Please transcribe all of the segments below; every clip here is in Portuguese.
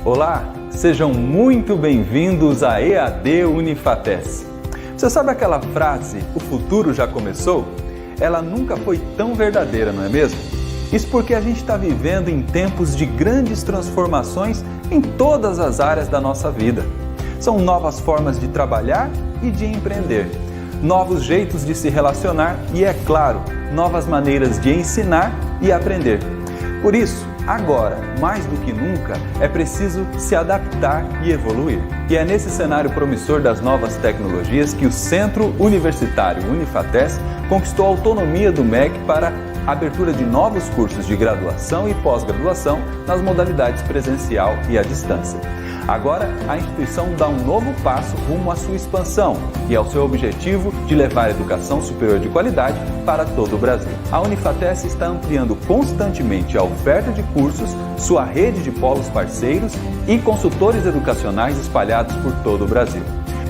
Olá, sejam muito bem-vindos à EAD Unifates. Você sabe aquela frase, o futuro já começou? Ela nunca foi tão verdadeira, não é mesmo? Isso porque a gente está vivendo em tempos de grandes transformações em todas as áreas da nossa vida. São novas formas de trabalhar e de empreender, novos jeitos de se relacionar e, é claro, novas maneiras de ensinar e aprender. Por isso, agora, mais do que nunca, é preciso se adaptar e evoluir. E é nesse cenário promissor das novas tecnologias que o Centro Universitário Unifates conquistou a autonomia do MEC para a abertura de novos cursos de graduação e pós-graduação nas modalidades presencial e à distância. Agora, a instituição dá um novo passo rumo à sua expansão e ao seu objetivo de levar a educação superior de qualidade para todo o Brasil. A Unifates está ampliando constantemente a oferta de cursos, sua rede de polos parceiros e consultores educacionais espalhados por todo o Brasil.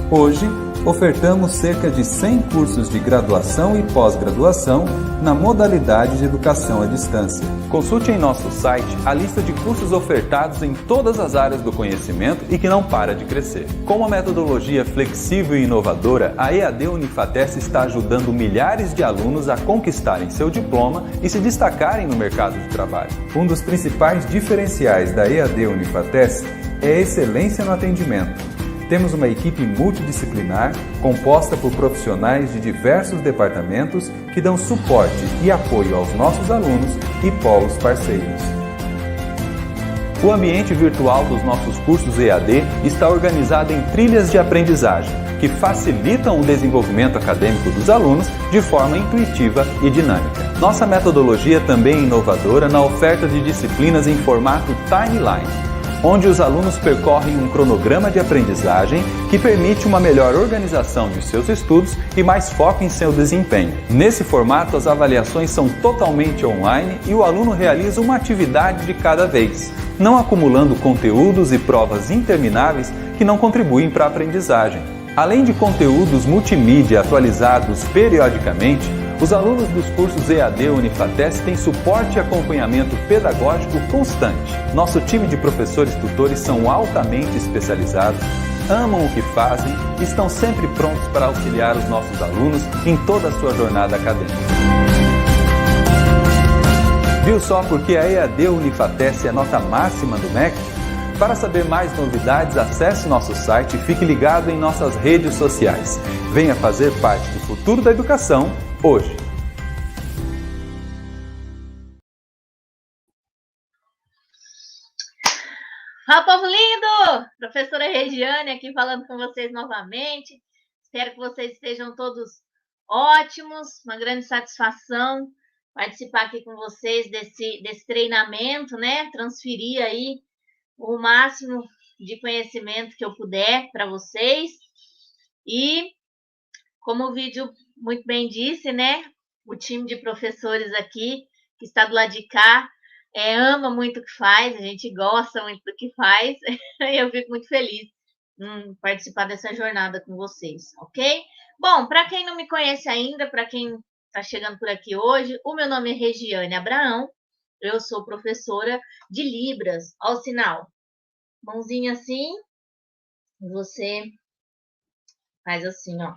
Hoje, ofertamos cerca de 100 cursos de graduação e pós-graduação na modalidade de educação à distância. Consulte em nosso site a lista de cursos ofertados em todas as áreas do conhecimento e que não para de crescer. Com uma metodologia flexível e inovadora, a EAD Unifates está ajudando milhares de alunos a conquistarem seu diploma e se destacarem no mercado de trabalho. Um dos principais diferenciais da EAD Unifates é a excelência no atendimento. Temos uma equipe multidisciplinar composta por profissionais de diversos departamentos que dão suporte e apoio aos nossos alunos e polos parceiros. O ambiente virtual dos nossos cursos EAD está organizado em trilhas de aprendizagem que facilitam o desenvolvimento acadêmico dos alunos de forma intuitiva e dinâmica. Nossa metodologia também é inovadora na oferta de disciplinas em formato timeline, onde os alunos percorrem um cronograma de aprendizagem que permite uma melhor organização de seus estudos e mais foco em seu desempenho. Nesse formato, as avaliações são totalmente online e o aluno realiza uma atividade de cada vez, não acumulando conteúdos e provas intermináveis que não contribuem para a aprendizagem. Além de conteúdos multimídia atualizados periodicamente, os alunos dos cursos EAD Unifates têm suporte e acompanhamento pedagógico constante. Nosso time de professores tutores são altamente especializados, amam o que fazem e estão sempre prontos para auxiliar os nossos alunos em toda a sua jornada acadêmica. Viu só porque a EAD Unifates é nota máxima do MEC? Para saber mais novidades, acesse nosso site e fique ligado em nossas redes sociais. Venha fazer parte do futuro da educação hoje. Fala, povo lindo! Professora Regiane aqui falando com vocês novamente. Espero que vocês estejam todos ótimos. Uma grande satisfação participar aqui com vocês desse treinamento, né? Transferir aí o máximo de conhecimento que eu puder para vocês. E, como o vídeo muito bem disse, né? O time de professores aqui, que está do lado de cá, ama muito o que faz, a gente gosta muito do que faz, e eu fico muito feliz em participar dessa jornada com vocês, ok? Bom, para quem não me conhece ainda, para quem está chegando por aqui hoje, o meu nome é Regiane Abraão, eu sou professora de Libras, ao sinal, mãozinha assim, você faz assim, ó,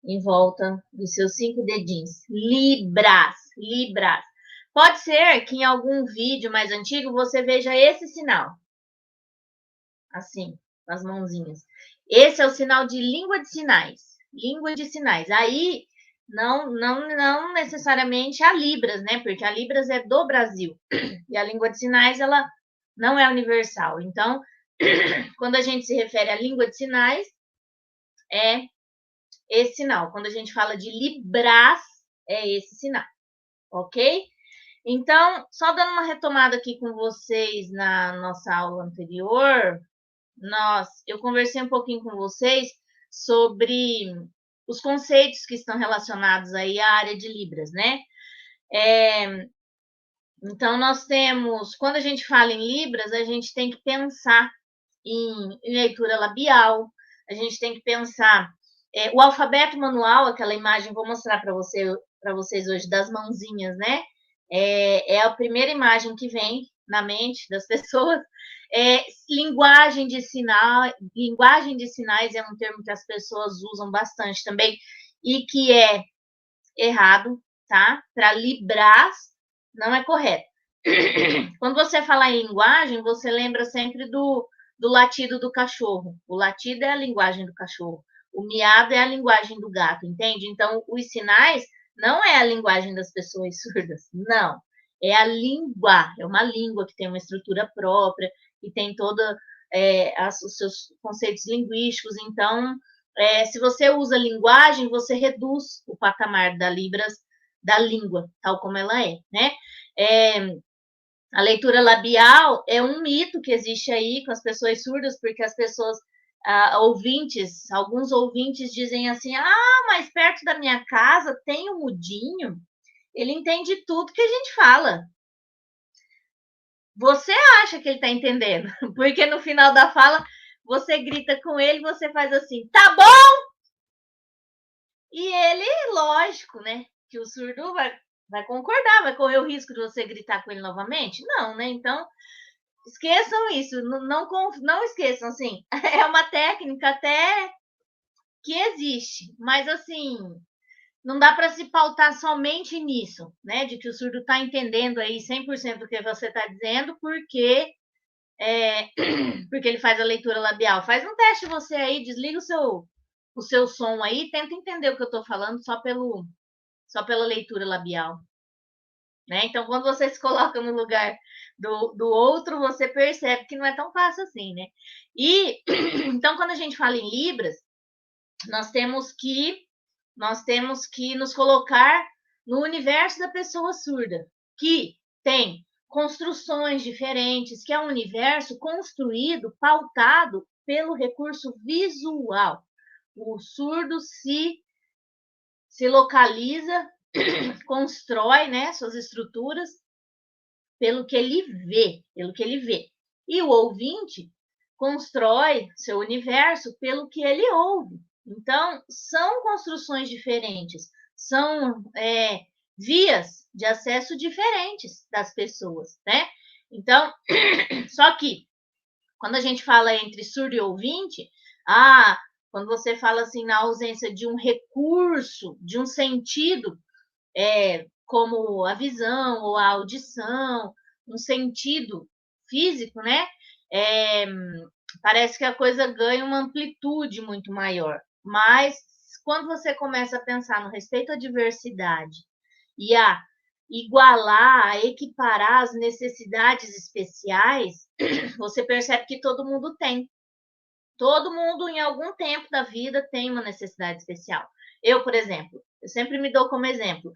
em volta dos seus 5 dedinhos, Libras, Libras. Pode ser que em algum vídeo mais antigo você veja esse sinal. Assim, com as mãozinhas. Esse é o sinal de língua de sinais. Língua de sinais. Aí, não necessariamente a Libras, né? Porque a Libras é do Brasil. E a língua de sinais, ela não é universal. Então, quando a gente se refere à língua de sinais, é esse sinal. Quando a gente fala de Libras, é esse sinal. Ok? Então, só dando uma retomada aqui com vocês na nossa aula anterior, eu conversei um pouquinho com vocês sobre os conceitos que estão relacionados aí à área de Libras, né? Então, nós temos, quando a gente fala em Libras, a gente tem que pensar em leitura labial, a gente tem que pensar o alfabeto manual, aquela imagem, vou mostrar para vocês hoje, das mãozinhas, né? É a primeira imagem que vem na mente das pessoas. Linguagem de sinais é um termo que as pessoas usam bastante também e que é errado, tá? Para Libras não é correto. Quando você fala em linguagem, você lembra sempre do latido do cachorro. O latido é a linguagem do cachorro. O miado é a linguagem do gato, entende? Então, os sinais não é a linguagem das pessoas surdas, não. É a língua, é uma língua que tem uma estrutura própria, e tem toda os seus conceitos linguísticos. Então, se você usa linguagem, você reduz o patamar da Libras da língua, tal como ela é, né? A leitura labial é um mito que existe aí com as pessoas surdas, porque as pessoas, alguns ouvintes dizem assim, mas perto da minha casa tem um mudinho, ele entende tudo que a gente fala. Você acha que ele está entendendo, porque no final da fala, você grita com ele, você faz assim, tá bom? E ele, lógico, né, que o surdo vai concordar, vai correr o risco de você gritar com ele novamente? Não, né? Então, esqueçam isso, não esqueçam, assim, é uma técnica até que existe, mas assim, não dá para se pautar somente nisso, né, de que o surdo está entendendo aí 100% do que você está dizendo, porque ele faz a leitura labial. Faz um teste você aí, desliga o seu som aí, tenta entender o que eu estou falando só pela leitura labial. Né? Então, quando você se coloca no lugar do outro, você percebe que não é tão fácil assim, né? E então, quando a gente fala em Libras, nós temos que nos colocar no universo da pessoa surda, que tem construções diferentes, que é um universo construído, pautado pelo recurso visual. O surdo se localiza, constrói, né, suas estruturas pelo que ele vê. E o ouvinte constrói seu universo pelo que ele ouve. Então, são construções diferentes, são vias de acesso diferentes das pessoas, né? Então, só que quando a gente fala entre surdo e ouvinte, quando você fala assim na ausência de um recurso, de um sentido, como a visão ou a audição, um sentido físico, né? Parece que a coisa ganha uma amplitude muito maior. Mas quando você começa a pensar no respeito à diversidade e a igualar, a equiparar as necessidades especiais, você percebe que todo mundo tem. Todo mundo, em algum tempo da vida, tem uma necessidade especial. Eu, por exemplo, eu sempre me dou como exemplo.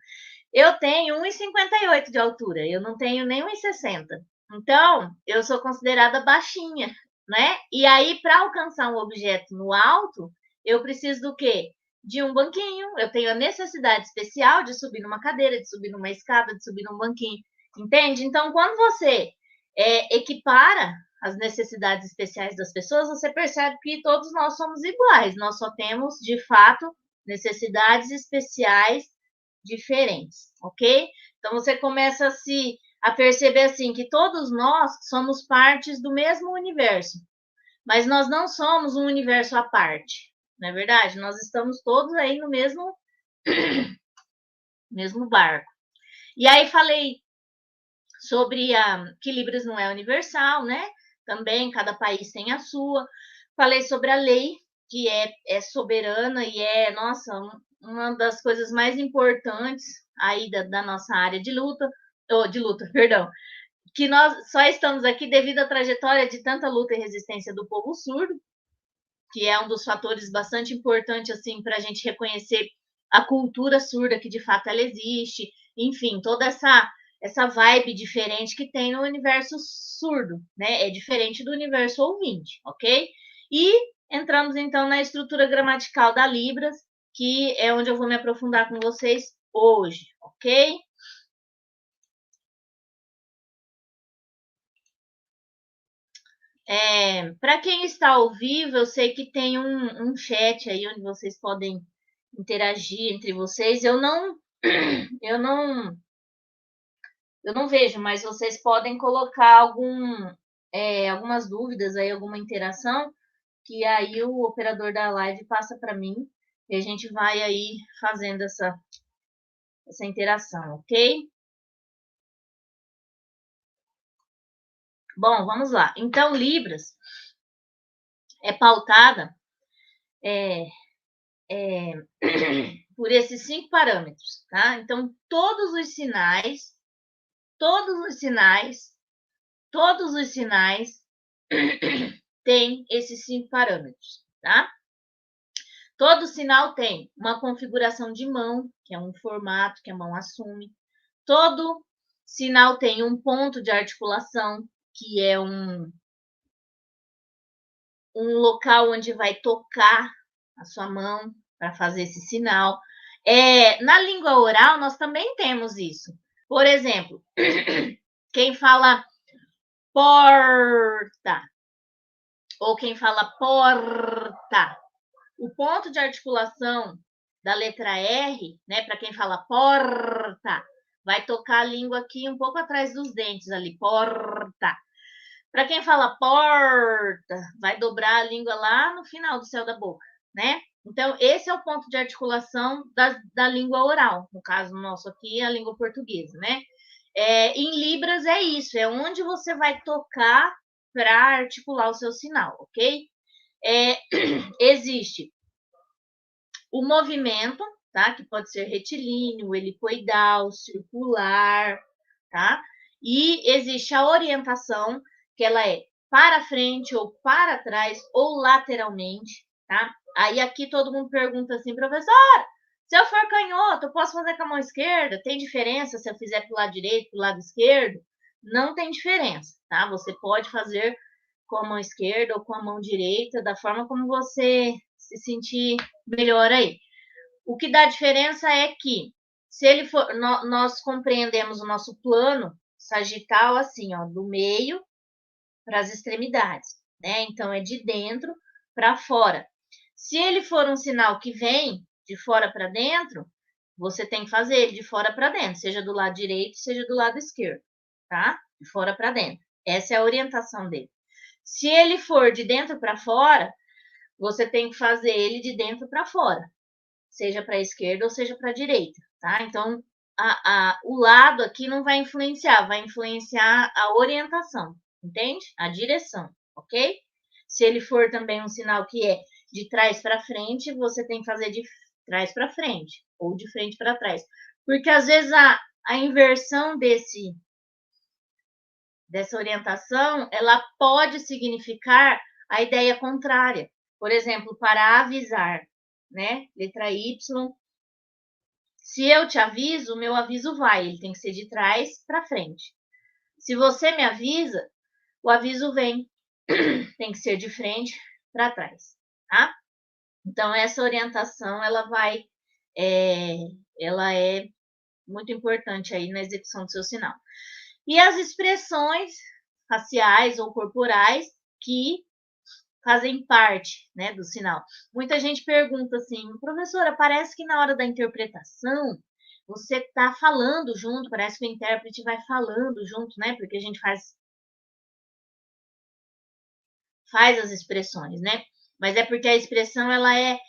Eu tenho 1,58 de altura, eu não tenho nem 1,60. Então, eu sou considerada baixinha, né? E aí, para alcançar um objeto no alto, eu preciso do quê? De um banquinho. Eu tenho a necessidade especial de subir numa cadeira, de subir numa escada, de subir num banquinho. Entende? Então, quando você equipara as necessidades especiais das pessoas, você percebe que todos nós somos iguais. Nós só temos, de fato, necessidades especiais diferentes, ok? Então você começa a perceber assim que todos nós somos partes do mesmo universo, mas nós não somos um universo à parte, não é verdade? Nós estamos todos aí no mesmo barco. E aí falei sobre que Libras não é universal, né? Também cada país tem a sua. Falei sobre a lei, que é soberana e nossa, uma das coisas mais importantes aí da nossa área de luta, perdão, que nós só estamos aqui devido à trajetória de tanta luta e resistência do povo surdo, que é um dos fatores bastante importantes assim para a gente reconhecer a cultura surda, que de fato ela existe, enfim, toda essa vibe diferente que tem no universo surdo, né? É diferente do universo ouvinte, ok? E entramos então na estrutura gramatical da Libras, que é onde eu vou me aprofundar com vocês hoje, ok? Para quem está ao vivo, eu sei que tem um chat aí onde vocês podem interagir entre vocês. Eu não Eu não vejo, mas vocês podem colocar algumas dúvidas aí, alguma interação, que aí o operador da live passa para mim e a gente vai aí fazendo essa interação, ok? Bom, vamos lá. Então, Libras é pautada por esses 5 parâmetros, tá? Então, todos os sinais têm esses 5 parâmetros, tá? Todo sinal tem uma configuração de mão, que é um formato que a mão assume. Todo sinal tem um ponto de articulação, que é um local onde vai tocar a sua mão para fazer esse sinal. Na língua oral, nós também temos isso. Por exemplo, quem fala porta ou quem fala porta, o ponto de articulação da letra R, né, para quem fala porta, vai tocar a língua aqui um pouco atrás dos dentes ali, porta. Para quem fala porta, vai dobrar a língua lá no final do céu da boca, né? Então, esse é o ponto de articulação da língua oral, no caso nosso aqui, a língua portuguesa, né? Em Libras é isso, é onde você vai tocar para articular o seu sinal, ok? Existe o movimento, tá? Que pode ser retilíneo, helicoidal, circular, tá? E existe a orientação, que ela é para frente ou para trás ou lateralmente, tá? Aí aqui todo mundo pergunta assim, professor, se eu for canhoto, eu posso fazer com a mão esquerda? Tem diferença se eu fizer para o lado direito, para o lado esquerdo? Não tem diferença, tá? Você pode fazer com a mão esquerda ou com a mão direita, da forma como você se sentir melhor aí. O que dá diferença é que, se ele for, nós compreendemos o nosso plano sagital assim, ó, do meio para as extremidades, né? Então, é de dentro para fora. Se ele for um sinal que vem de fora para dentro, você tem que fazer ele de fora para dentro, seja do lado direito, seja do lado esquerdo, tá? De fora para dentro. Essa é a orientação dele. Se ele for de dentro para fora, você tem que fazer ele de dentro para fora, seja para a esquerda ou seja para a direita, tá? Então, o lado aqui não vai influenciar, vai influenciar a orientação, entende? A direção, ok? Se ele for também um sinal que é de trás para frente, você tem que fazer de trás para frente ou de frente para trás. Porque às vezes a inversão dessa orientação, ela pode significar a ideia contrária. Por exemplo, para avisar, né? Letra Y. Se eu te aviso, o meu aviso vai, ele tem que ser de trás para frente. Se você me avisa, o aviso vem, tem que ser de frente para trás, tá? Então, essa orientação, ela é muito importante aí na execução do seu sinal. E as expressões faciais ou corporais que fazem parte, né, do sinal. Muita gente pergunta assim, professora, parece que na hora da interpretação você está falando junto, parece que o intérprete vai falando junto, né? Porque a gente faz as expressões, né? Mas é porque a expressão ela é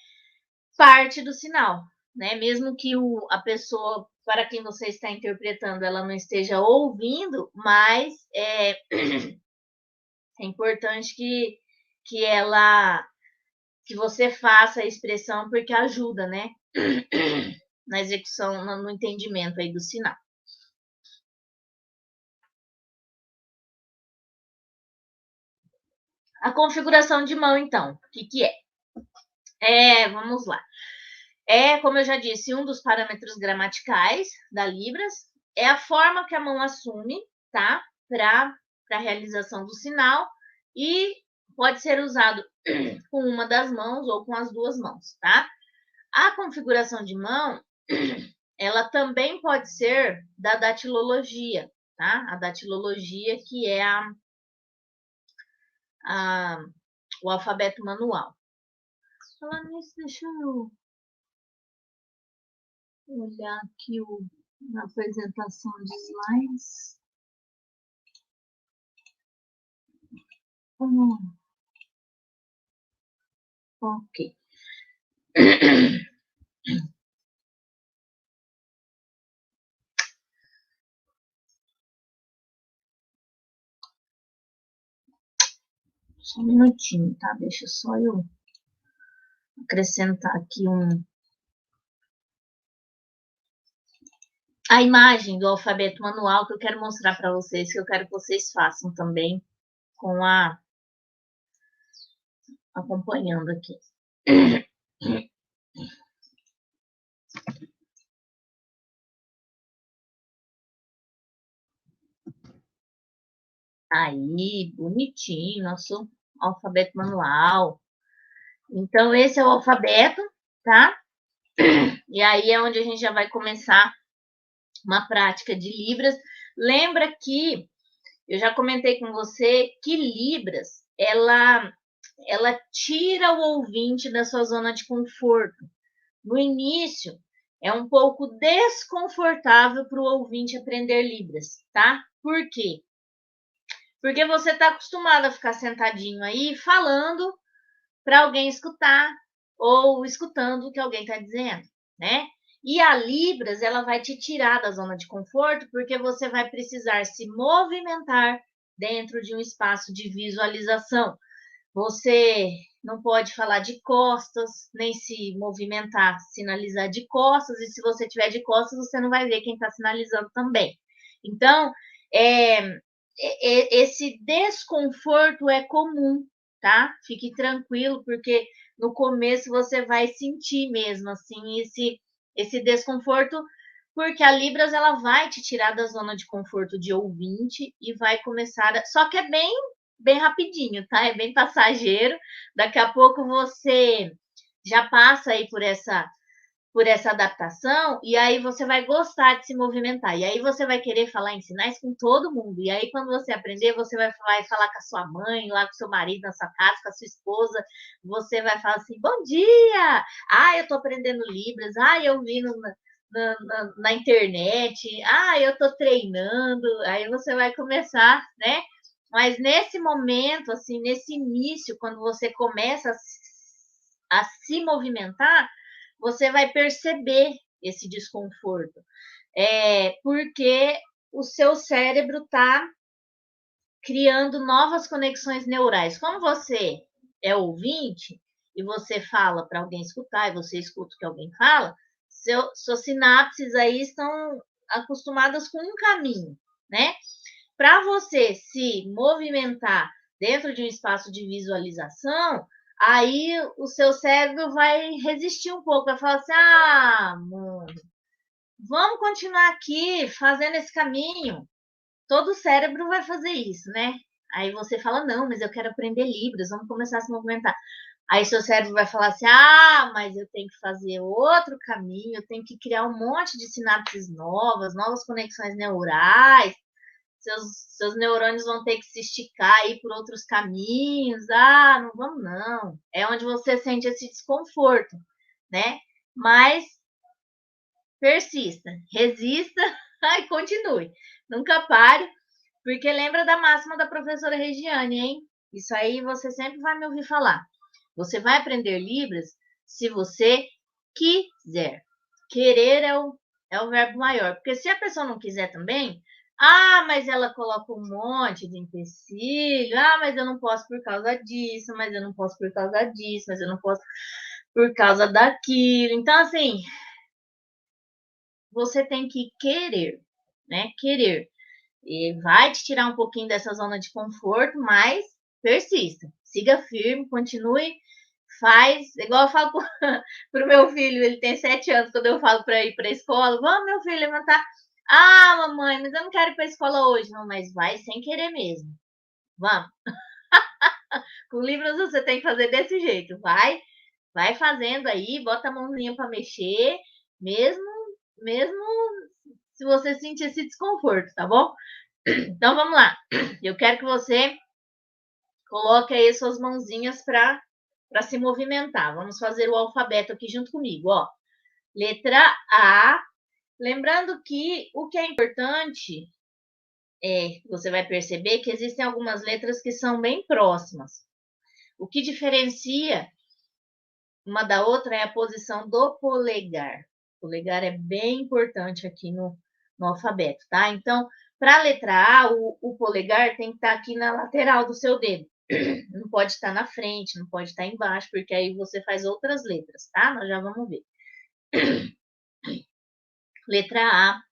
parte do sinal, né? Mesmo que a pessoa para quem você está interpretando ela não esteja ouvindo, mas é importante que você faça a expressão porque ajuda, né? Na execução, no entendimento aí do sinal. A configuração de mão, então, o que é? Vamos lá. Como eu já disse, um dos parâmetros gramaticais da Libras é a forma que a mão assume, tá? Para a realização do sinal e pode ser usado com uma das mãos ou com as duas mãos, tá? A configuração de mão, ela também pode ser da datilologia, tá? A datilologia que é o alfabeto manual. Falando nisso, deixa eu olhar aqui Na apresentação de slides. Ok. Só um minutinho, tá? Deixa só eu acrescentar aqui a imagem do alfabeto manual que eu quero mostrar para vocês, que eu quero que vocês façam também com acompanhando aqui. Aí, bonitinho, nosso alfabeto manual. Então, esse é o alfabeto, tá? E aí é onde a gente já vai começar uma prática de Libras. Lembra que eu já comentei com você que Libras, ela tira o ouvinte da sua zona de conforto. No início, é um pouco desconfortável para o ouvinte aprender Libras, tá? Por quê? Porque você está acostumado a ficar sentadinho aí falando para alguém escutar ou escutando o que alguém está dizendo, né? E a Libras, ela vai te tirar da zona de conforto porque você vai precisar se movimentar dentro de um espaço de visualização. Você não pode falar de costas, nem se movimentar, sinalizar de costas, e se você tiver de costas, você não vai ver quem está sinalizando também. Então, esse desconforto é comum, tá? Fique tranquilo, porque no começo você vai sentir mesmo, assim, esse desconforto, porque a Libras, ela vai te tirar da zona de conforto de ouvinte e vai começar... Só que é bem rapidinho, tá? É bem passageiro. Daqui a pouco você já passa aí por essa adaptação, e aí você vai gostar de se movimentar. E aí você vai querer falar em sinais com todo mundo. E aí, quando você aprender, você vai falar com a sua mãe, lá com o seu marido na sua casa, com a sua esposa. Você vai falar assim, bom dia! Ah, eu tô aprendendo Libras. Ah, eu vi na internet. Ah, eu tô treinando. Aí você vai começar, né? Mas nesse momento, assim, nesse início, quando você começa a se movimentar, você vai perceber esse desconforto. Porque o seu cérebro está criando novas conexões neurais. Como você é ouvinte e você fala para alguém escutar e você escuta o que alguém fala, suas sinapses aí estão acostumadas com um caminho, né? Para você se movimentar dentro de um espaço de visualização, aí o seu cérebro vai resistir um pouco, vai falar assim, mano, vamos continuar aqui fazendo esse caminho. Todo cérebro vai fazer isso, né? Aí você fala, não, mas eu quero aprender Libras, vamos começar a se movimentar. Aí seu cérebro vai falar assim, mas eu tenho que fazer outro caminho, eu tenho que criar um monte de sinapses novas conexões neurais, seus neurônios vão ter que se esticar aí por outros caminhos. Não vamos não. É onde você sente esse desconforto, né? Mas persista, resista e continue. Nunca pare, porque lembra da máxima da professora Regiane, hein? Isso aí você sempre vai me ouvir falar. Você vai aprender Libras se você quiser. Querer é o verbo maior. Porque se a pessoa não quiser também, mas ela coloca um monte de empecilho. Mas eu não posso por causa disso, mas eu não posso por causa disso, mas eu não posso por causa daquilo. Então, assim, você tem que querer, né? Querer. E vai te tirar um pouquinho dessa zona de conforto, mas persista. Siga firme, continue, faz. Igual eu falo para o meu filho, ele tem 7 anos, quando eu falo para ir para a escola, vamos, meu filho, levantar. Mamãe, mas eu não quero ir para a escola hoje. Não, mas vai sem querer mesmo. Vamos. Com livros você tem que fazer desse jeito. Vai fazendo aí, bota a mãozinha para mexer, mesmo se você sentir esse desconforto, tá bom? Então vamos lá. Eu quero que você coloque aí suas mãozinhas para se movimentar. Vamos fazer o alfabeto aqui junto comigo, ó. Letra A, Lembrando que o que é importante você vai perceber que existem algumas letras que são bem próximas. O que diferencia uma da outra é a posição do polegar. O polegar é bem importante aqui no alfabeto, tá? Então, para a letra A, o polegar tem que estar aqui na lateral do seu dedo. Não pode estar na frente, não pode estar embaixo, porque aí você faz outras letras, tá? Nós já vamos ver. Letra A,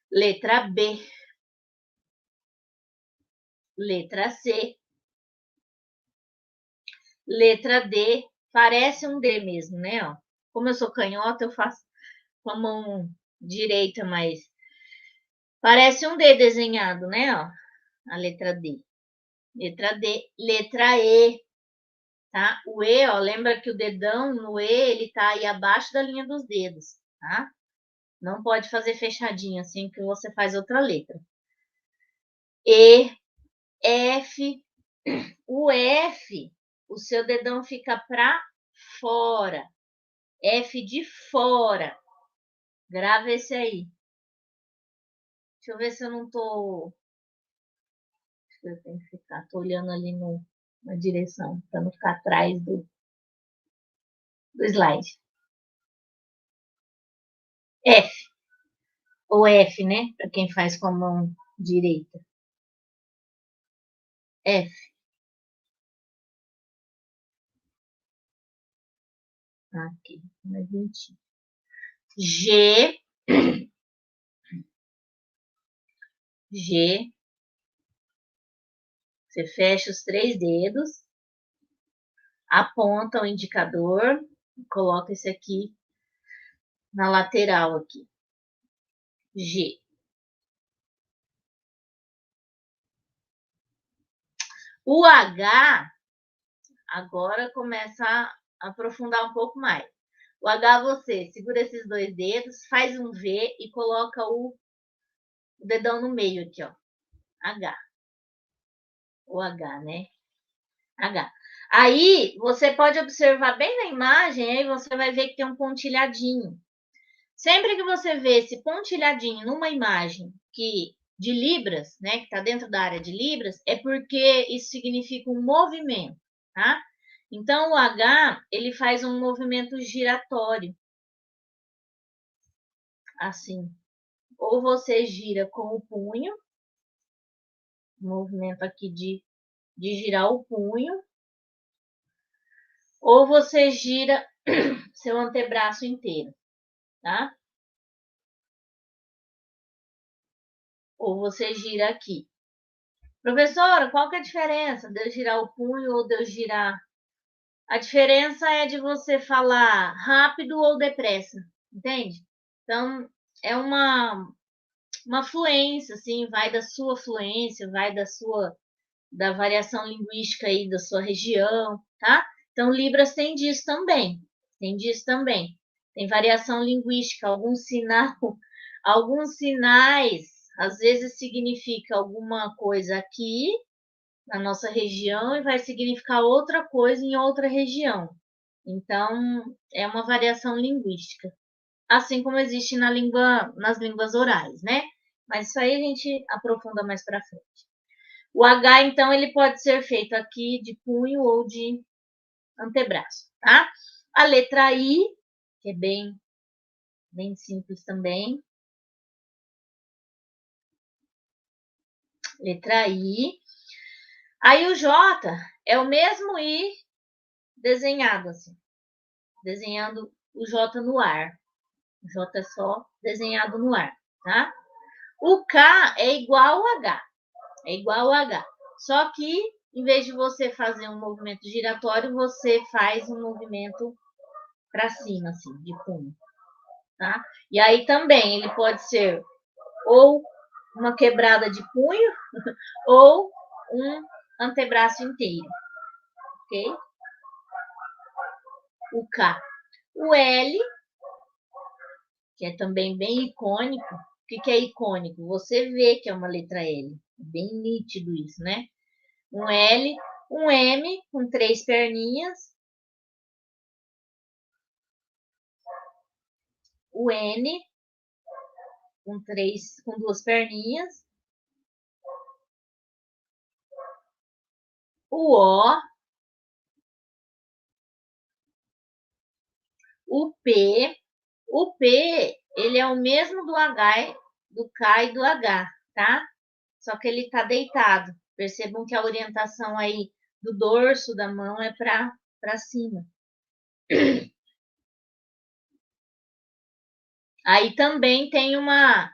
letra B, letra C, letra D, parece um D mesmo, né? Ó, como eu sou canhota, eu faço com a mão direita, mas parece um D desenhado, né? Ó, a letra D. Letra D, letra E, tá? O E, ó, lembra que o dedão no E, ele tá aí abaixo da linha dos dedos, tá? Não pode fazer fechadinho assim que você faz outra letra. E, F, o F, o seu dedão fica para fora. F de fora. Grava esse aí. Deixa eu ver se eu não tô. Eu tenho que ficar. Tô olhando ali na direção, para não ficar atrás do slide. F. Ou F, né? Para quem faz com a mão direita. F. Aqui, mais lentinho. G. G. Você fecha os 3 dedos, aponta o indicador, coloca esse aqui na lateral aqui. G. O H agora começa a aprofundar um pouco mais. O H você segura esses 2 dedos, faz um V e coloca o dedão no meio aqui, ó. H. O H, né? H. Aí, você pode observar bem na imagem, aí você vai ver que tem um pontilhadinho. Sempre que você vê esse pontilhadinho numa imagem de libras, né, que está dentro da área de libras, é porque isso significa um movimento, tá? Então, o H, ele faz um movimento giratório, assim. Ou você gira com o punho, movimento aqui de girar o punho, ou você gira seu antebraço inteiro, tá? Ou você gira aqui. Professora, qual que é a diferença de eu girar o punho ou de eu girar? A diferença é de você falar rápido ou depressa, entende? Então, é uma fluência, assim, vai da sua fluência, vai da variação linguística aí da sua região, tá? Então, Libras tem disso também, tem disso também. Tem variação linguística, alguns sinais, às vezes significa alguma coisa aqui na nossa região e vai significar outra coisa em outra região. Então, é uma variação linguística, assim como existe nas línguas orais, né? Mas isso aí a gente aprofunda mais para frente. O H, então, ele pode ser feito aqui de punho ou de antebraço, tá? A letra I, que é bem simples também. Letra I. Aí o J é o mesmo I desenhado assim. Desenhando o J no ar. O J é só desenhado no ar, tá? O K é igual ao H. É igual ao H. Só que, em vez de você fazer um movimento giratório, você faz um movimento para cima, assim, de punho. Tá? E aí também ele pode ser ou uma quebrada de punho ou um antebraço inteiro. Ok? O K. O L, que é também bem icônico. O que é icônico? Você vê que é uma letra L. Bem nítido isso, né? Um L, um M com 3 perninhas. O N, com duas perninhas. O O, o P. O P, ele é o mesmo do H, do K e do H, tá? Só que ele tá deitado. Percebam que a orientação aí do dorso da mão é para cima. Aí também tem uma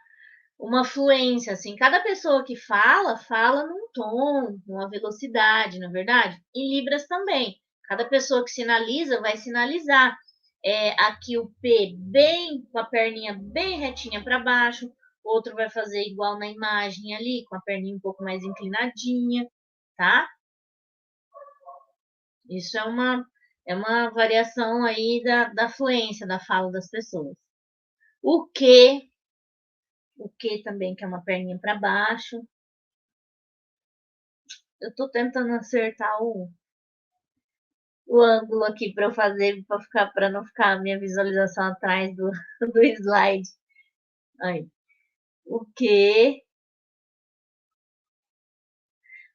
fluência, assim, cada pessoa que fala num tom, numa velocidade, na verdade? Em Libras também. Cada pessoa que sinaliza vai sinalizar. Aqui o P bem, com a perninha bem retinha para baixo, outro vai fazer igual na imagem ali, com a perninha um pouco mais inclinadinha, tá? Isso é uma variação aí da fluência da fala das pessoas. O que também, que é uma perninha para baixo. Eu estou tentando acertar o ângulo aqui para eu fazer, para não ficar a minha visualização atrás do slide. Aí. O Q,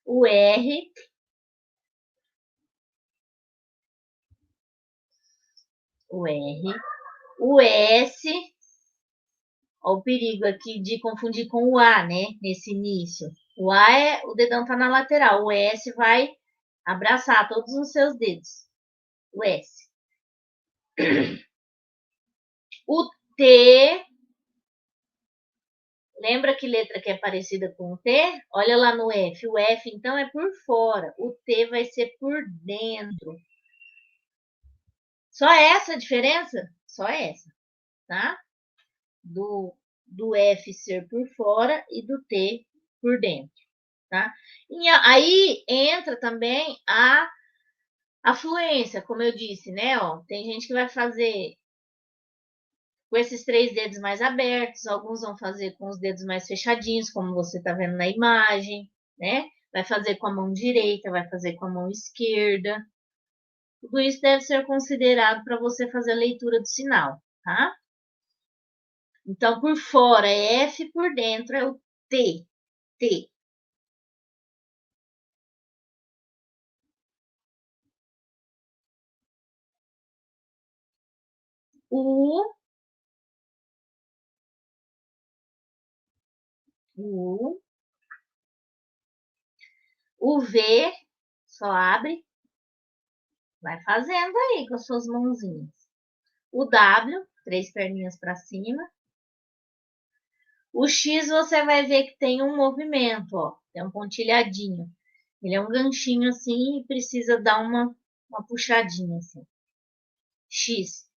o R, o S. Olha o perigo aqui de confundir com o A, né? Nesse início. O A o dedão tá na lateral. O S vai abraçar todos os seus dedos. O S. O T. Lembra que letra que é parecida com o T? Olha lá no F. O F, então, é por fora. O T vai ser por dentro. Só essa a diferença? Só essa, tá? Do F ser por fora e do T por dentro, tá? E aí entra também a fluência, como eu disse, né? Ó, tem gente que vai fazer com esses 3 dedos mais abertos, alguns vão fazer com os dedos mais fechadinhos, como você está vendo na imagem, né? Vai fazer com a mão direita, vai fazer com a mão esquerda. Tudo isso deve ser considerado para você fazer a leitura do sinal, tá? Então, por fora é F, por dentro é o T. T. U. U. O V, só abre. Vai fazendo aí com as suas mãozinhas. O W, 3 perninhas para cima. O X você vai ver que tem um movimento, ó. Tem um pontilhadinho. Ele é um ganchinho assim e precisa dar uma puxadinha assim. X.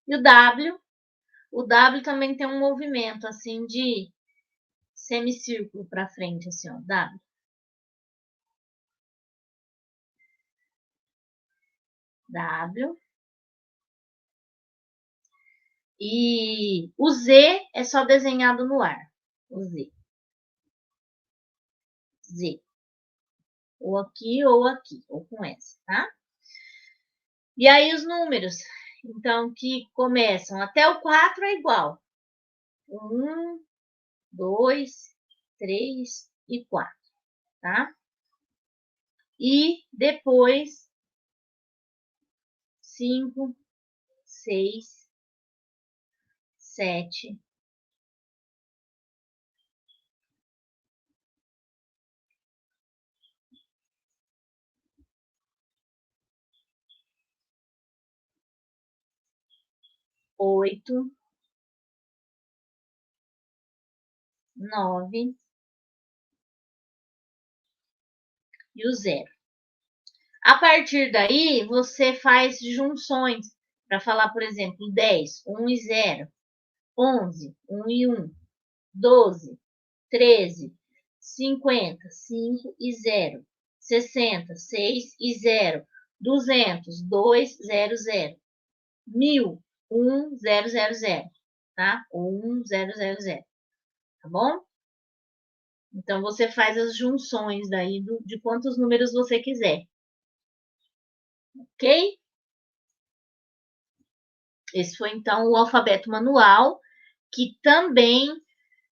E o W também tem um movimento assim de semicírculo para frente, assim, ó. W. W. E o Z é só desenhado no ar. O Z. Z. Ou aqui, ou com essa, tá? E aí os números, então, que começam até o 4 é igual. 1, 2, 3 e 4, tá? E depois 5, 6, 7, 8, 9 e o 0. A partir daí, você faz junções para falar, por exemplo, 10, 1 e 0, 11, 1 e 1, 12, 13, 50, 5 e 0, 60, 6 e 0, 200, 2, 0, 0, 1000, 1, 0, 0, 0, tá? 1, 0, 0, 0, tá bom? Então, você faz as junções daí de quantos números você quiser. Ok? Esse foi, então, o alfabeto manual. que também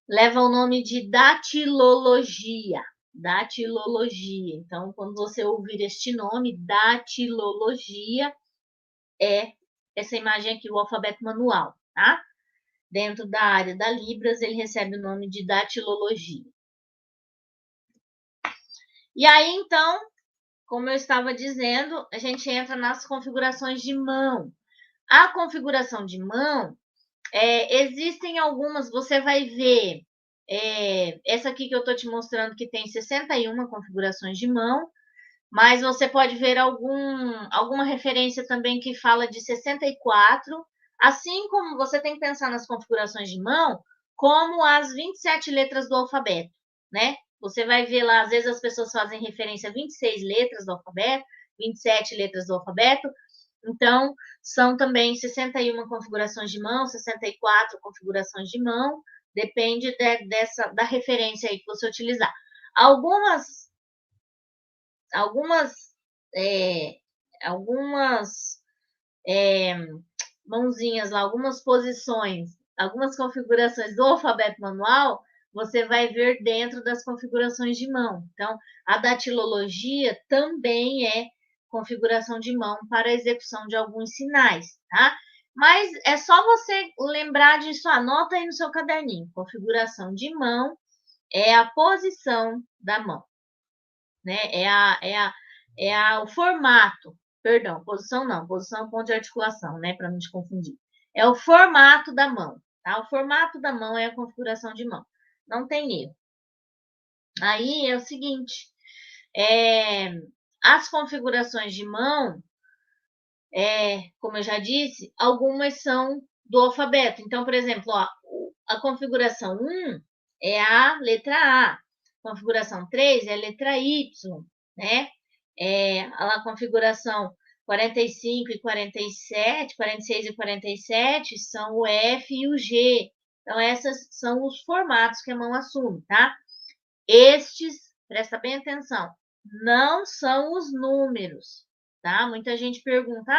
leva o nome de datilologia. Datilologia. Então, quando você ouvir este nome, datilologia, é essa imagem aqui, o alfabeto manual, tá? Dentro da área da Libras, ele recebe o nome de datilologia. E aí, então, como eu estava dizendo, a gente entra nas configurações de mão. A configuração de mão, existem algumas, você vai ver, essa aqui que eu estou te mostrando que tem 61 configurações de mão, mas você pode ver alguma referência também que fala de 64, assim como você tem que pensar nas configurações de mão, como as 27 letras do alfabeto, né? Você vai ver lá, às vezes as pessoas fazem referência a 26 letras do alfabeto, 27 letras do alfabeto, então são também 61 configurações de mão, 64 configurações de mão, depende da referência aí que você utilizar. Algumas mãozinhas lá, algumas posições, algumas configurações do alfabeto manual, você vai ver dentro das configurações de mão. Então, a datilologia também é configuração de mão para a execução de alguns sinais, tá? Mas é só você lembrar disso, anota aí no seu caderninho. Configuração de mão é a posição da mão, né? O formato, perdão, posição não, posição é ponto de articulação, né? Para não te confundir. É o formato da mão, tá? O formato da mão é a configuração de mão. Não tem erro. Aí é o seguinte, as configurações de mão, como eu já disse, algumas são do alfabeto. Então, por exemplo, ó, a configuração 1 é a letra A, configuração 3 é a letra Y, né? A configuração 45 e 47, 46 e 47 são o F e o G. Então, esses são os formatos que a mão assume, tá? Estes, presta bem atenção, não são os números, tá? Muita gente pergunta,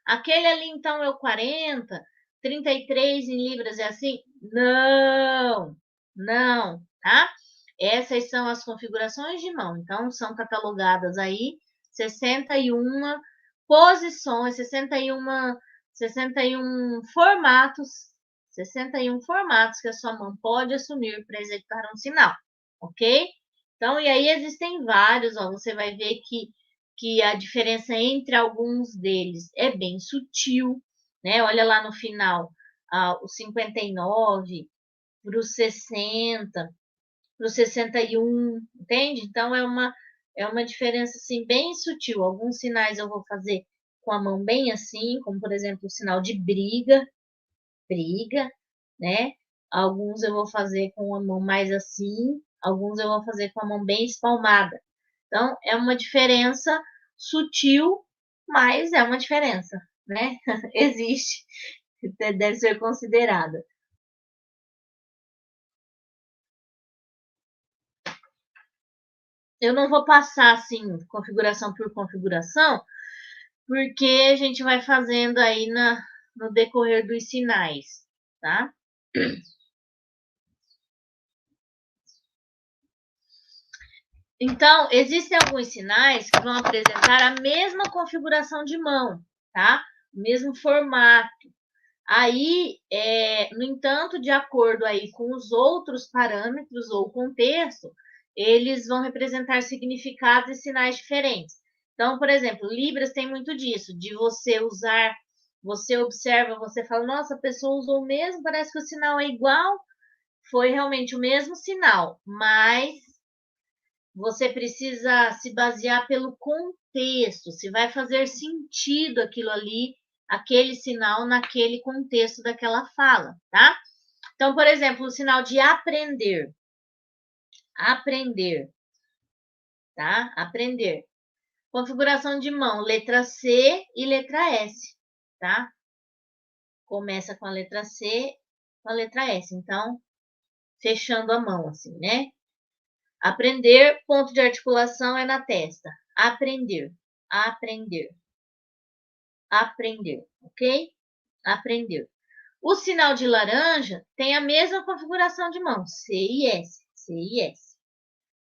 aquele ali então é o 40, 33 em libras é assim? Não, não, tá? Essas são as configurações de mão, então são catalogadas aí 61 posições, 61 formatos, 61 formatos que a sua mão pode assumir para executar um sinal, ok? Então, e aí existem vários, ó, você vai ver que a diferença entre alguns deles é bem sutil, né? Olha lá no final, o 59 para o 60, para o 61, entende? Então, é uma diferença, assim, bem sutil. Alguns sinais eu vou fazer com a mão bem assim, como, por exemplo, o sinal de briga, né? Alguns eu vou fazer com a mão mais assim, alguns eu vou fazer com a mão bem espalmada. Então, é uma diferença sutil, mas é uma diferença, né? Existe, deve ser considerada. Eu não vou passar assim, configuração por configuração, porque a gente vai fazendo aí no decorrer dos sinais, tá? Então, existem alguns sinais que vão apresentar a mesma configuração de mão, tá? O mesmo formato. Aí, no entanto, de acordo aí com os outros parâmetros ou contexto, eles vão representar significados e sinais diferentes. Então, por exemplo, Libras tem muito disso, de você usar, você observa, você fala, nossa, a pessoa usou o mesmo, parece que o sinal é igual, foi realmente o mesmo sinal, mas você precisa se basear pelo contexto, se vai fazer sentido aquilo ali, aquele sinal naquele contexto daquela fala, tá? Então, por exemplo, o sinal de aprender. Aprender, tá? Aprender. Configuração de mão, letra C e letra S, tá? Começa com a letra C, com a letra S. Então, fechando a mão, assim, né? Aprender, ponto de articulação é na testa. Aprender, aprender, aprender, ok? Aprender. O sinal de laranja tem a mesma configuração de mão, C e S, C e S.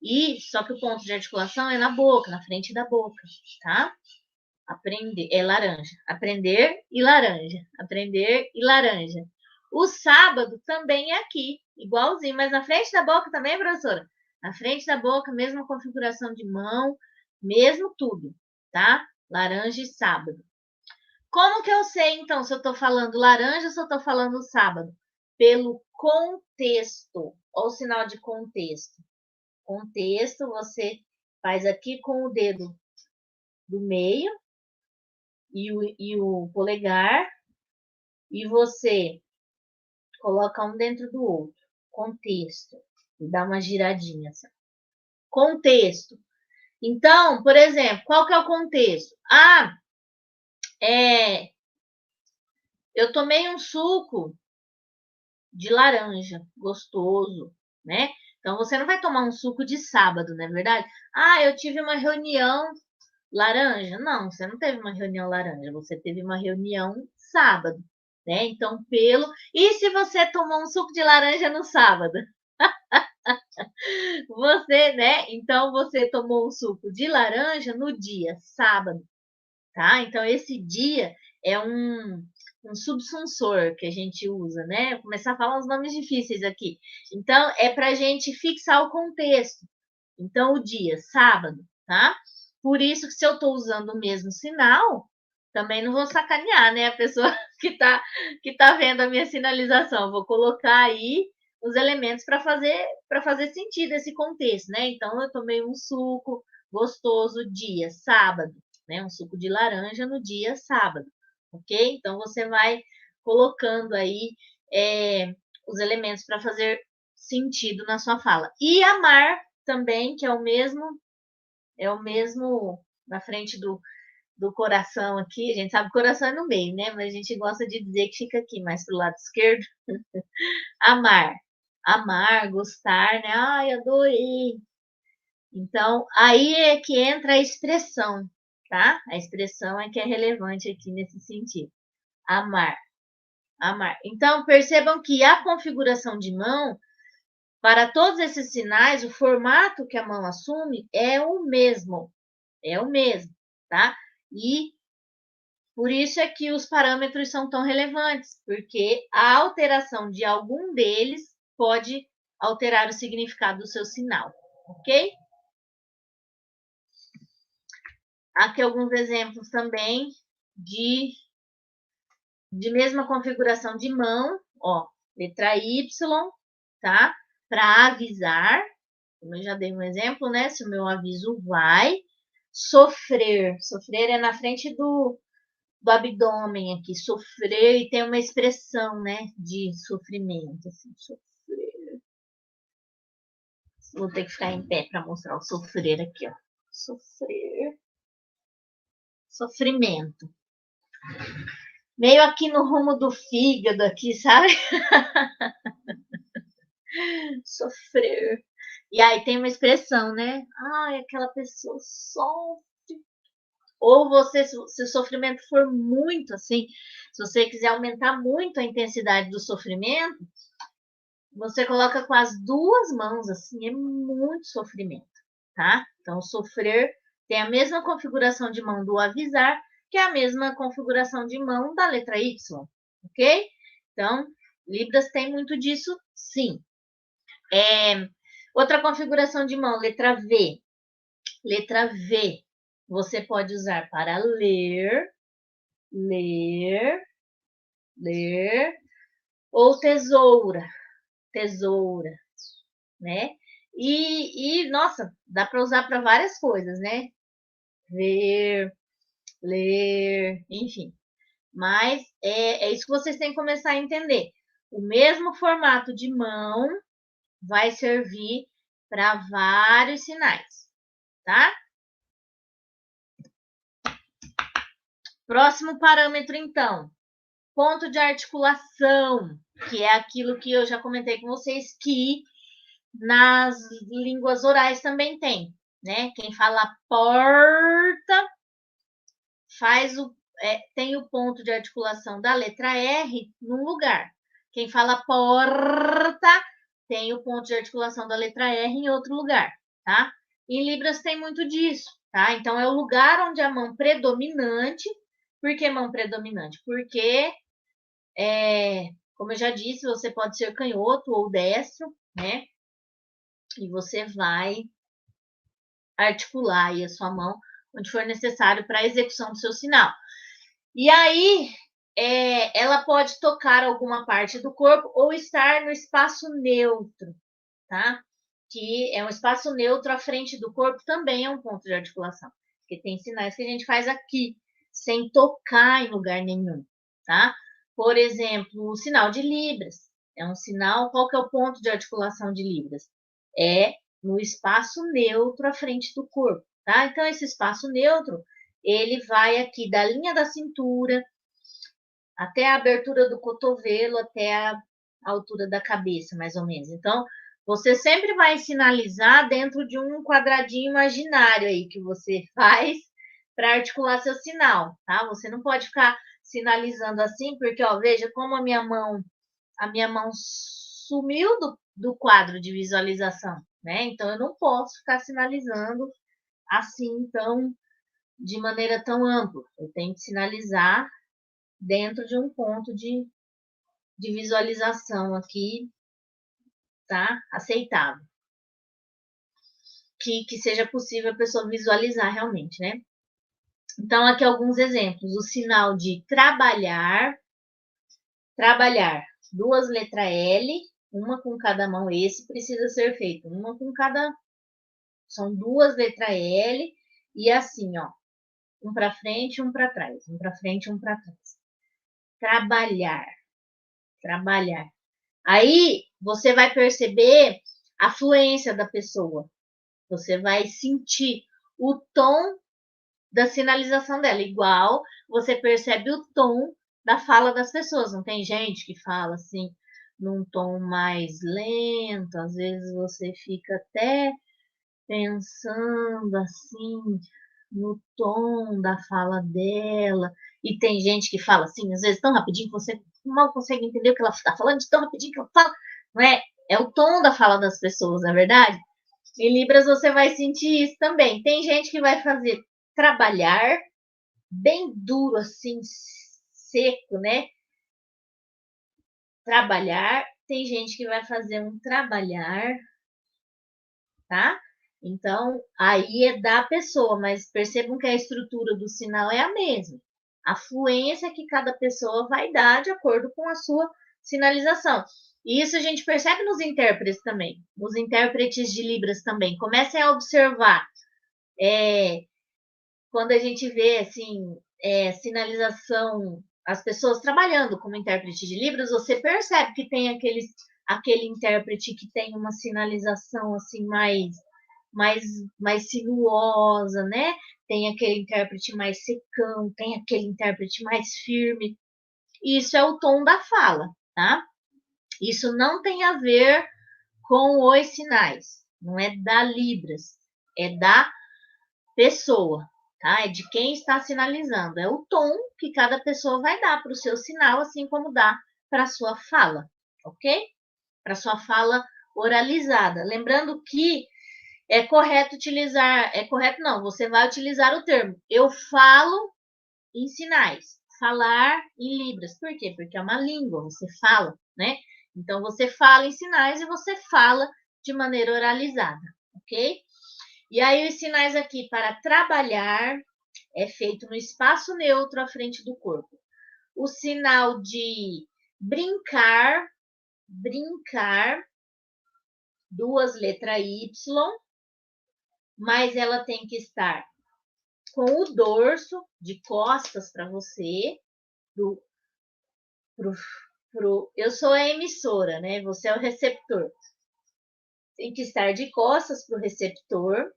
E só que o ponto de articulação é na boca, na frente da boca, tá? Aprender é laranja, aprender e laranja, aprender e laranja. O sábado também é aqui, igualzinho, mas na frente da boca também, professora? Na frente da boca, mesma configuração de mão, mesmo tudo, tá? Laranja e sábado. Como que eu sei, então, se eu estou falando laranja ou se eu estou falando sábado? Pelo contexto. Olha o sinal de contexto. Contexto, você faz aqui com o dedo do meio e o polegar, e você coloca um dentro do outro. Contexto. E dá uma giradinha assim. Contexto. Então, por exemplo, qual que é o contexto? Eu tomei um suco de laranja, gostoso, né? Então, você não vai tomar um suco de sábado, não é verdade? Eu tive uma reunião laranja. Não, você não teve uma reunião laranja, você teve uma reunião sábado, né? Então, E se você tomou um suco de laranja no sábado? Você, né? Então, você tomou um suco de laranja no dia sábado, tá? Então, esse dia é um subsunsor que a gente usa, né? Vou começar a falar uns nomes difíceis aqui. Então, é para a gente fixar o contexto. Então, o dia, sábado, tá? Por isso que se eu estou usando o mesmo sinal, também não vou sacanear, né? A pessoa que tá vendo a minha sinalização. Vou colocar aí os elementos para fazer sentido esse contexto, né? Então, eu tomei um suco gostoso dia, sábado, né? Um suco de laranja no dia sábado, ok? Então, você vai colocando aí os elementos para fazer sentido na sua fala. E amar também, que é o mesmo na frente do coração aqui. A gente sabe que o coração é no meio, né? Mas a gente gosta de dizer que fica aqui, mais pro lado esquerdo. Amar. Amar, gostar, né? Ai, adorei. Então, aí é que entra a expressão, tá? A expressão é que é relevante aqui nesse sentido. Amar. Amar. Então, percebam que a configuração de mão, para todos esses sinais, o formato que a mão assume é o mesmo. É o mesmo, tá? E por isso é que os parâmetros são tão relevantes, porque a alteração de algum deles pode alterar o significado do seu sinal, ok? Aqui alguns exemplos também de mesma configuração de mão, ó, letra Y, tá? Para avisar, como eu já dei um exemplo, né? Se o meu aviso vai, sofrer. Sofrer é na frente do abdômen aqui, sofrer, e tem uma expressão, né, de sofrimento, assim, sofrer. Vou ter que ficar em pé para mostrar o sofrer aqui, ó. Sofrer. Sofrimento. Meio aqui no rumo do fígado aqui, sabe? Sofrer. E aí tem uma expressão, né? Ai, aquela pessoa sofre. Ou você, se o sofrimento for muito assim, se você quiser aumentar muito a intensidade do sofrimento, você coloca com as duas mãos, assim, é muito sofrimento, tá? Então, sofrer tem a mesma configuração de mão do avisar, que é a mesma configuração de mão da letra Y, ok? Então, Libras tem muito disso, sim. Outra configuração de mão, letra V. Letra V, você pode usar para ler, ler, ler, ou tesoura, tesoura, né? Nossa, dá para usar para várias coisas, né? Ver, ler, enfim. Mas é isso que vocês têm que começar a entender. O mesmo formato de mão vai servir para vários sinais, tá? Próximo parâmetro, então. Ponto de articulação, que é aquilo que eu já comentei com vocês, que nas línguas orais também tem, né? Quem fala porta faz tem o ponto de articulação da letra R num lugar. Quem fala porta tem o ponto de articulação da letra R em outro lugar, tá? Em Libras tem muito disso, tá? Então, é o lugar onde a mão predominante. Por que mão predominante? Porque, como eu já disse, você pode ser canhoto ou destro, né? E você vai articular aí a sua mão onde for necessário para a execução do seu sinal. E aí, ela pode tocar alguma parte do corpo ou estar no espaço neutro, tá? Que é um espaço neutro à frente do corpo, também é um ponto de articulação. Porque tem sinais que a gente faz aqui, sem tocar em lugar nenhum, tá? Por exemplo, o sinal de Libras. É um sinal, qual que é o ponto de articulação de Libras? É no espaço neutro à frente do corpo, tá? Então, esse espaço neutro, ele vai aqui da linha da cintura até a abertura do cotovelo, até a altura da cabeça, mais ou menos. Então, você sempre vai sinalizar dentro de um quadradinho imaginário aí que você faz para articular seu sinal, tá? Você não pode ficar sinalizando assim, porque, ó, veja como a minha mão sumiu do quadro de visualização, né? Então, eu não posso ficar sinalizando assim, tão, de maneira tão ampla. Eu tenho que sinalizar dentro de um ponto de visualização aqui, tá? Aceitável. Que seja possível a pessoa visualizar realmente, né? Então, aqui alguns exemplos. O sinal de trabalhar, duas letras L, uma com cada mão, esse precisa ser feito, uma com cada, são duas letras L, e assim, ó, um para frente, um para trás, um para frente, um para trás. Trabalhar. Aí, você vai perceber a fluência da pessoa. Você vai sentir o tom da sinalização dela, igual você percebe o tom da fala das pessoas. Não tem gente que fala assim, num tom mais lento, às vezes você fica até pensando assim no tom da fala dela, e tem gente que fala assim, às vezes tão rapidinho que você mal consegue entender o que ela está falando, de tão rapidinho que ela fala, não é? É o tom da fala das pessoas, não é verdade? Em Libras você vai sentir isso também. Tem gente que vai fazer trabalhar bem duro, assim, seco, né? Trabalhar. Tem gente que vai fazer um trabalhar, tá? Então, aí é da pessoa, mas percebam que a estrutura do sinal é a mesma. A fluência que cada pessoa vai dar de acordo com a sua sinalização. E isso a gente percebe nos intérpretes também, nos intérpretes de Libras também. Comecem a observar quando a gente vê assim, sinalização, as pessoas trabalhando como intérprete de Libras, você percebe que tem aquele intérprete que tem uma sinalização assim mais sinuosa, né? Tem aquele intérprete mais secão, tem aquele intérprete mais firme. Isso é o tom da fala, tá? Isso não tem a ver com os sinais, não é da Libras, é da pessoa, tá? É de quem está sinalizando, é o tom que cada pessoa vai dar para o seu sinal, assim como dá para a sua fala, ok? Para a sua fala oralizada. Lembrando que é correto utilizar, não, você vai utilizar o termo eu falo em sinais, falar em Libras. Por quê? Porque é uma língua, você fala, né? Então, você fala em sinais e você fala de maneira oralizada, ok? E aí, os sinais aqui para trabalhar é feito no espaço neutro à frente do corpo. O sinal de brincar, duas letras Y, mas ela tem que estar com o dorso de costas para você, eu sou a emissora, né? Você é o receptor. Tem que estar de costas para o receptor.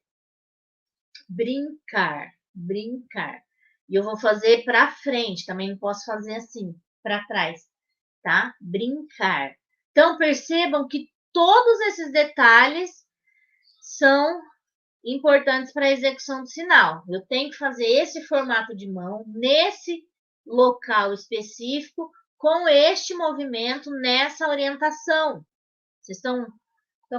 Brincar. E eu vou fazer para frente, também não posso fazer assim, para trás, tá? Brincar. Então, percebam que todos esses detalhes são importantes para a execução do sinal. Eu tenho que fazer esse formato de mão, nesse local específico com este movimento nessa orientação. Vocês estão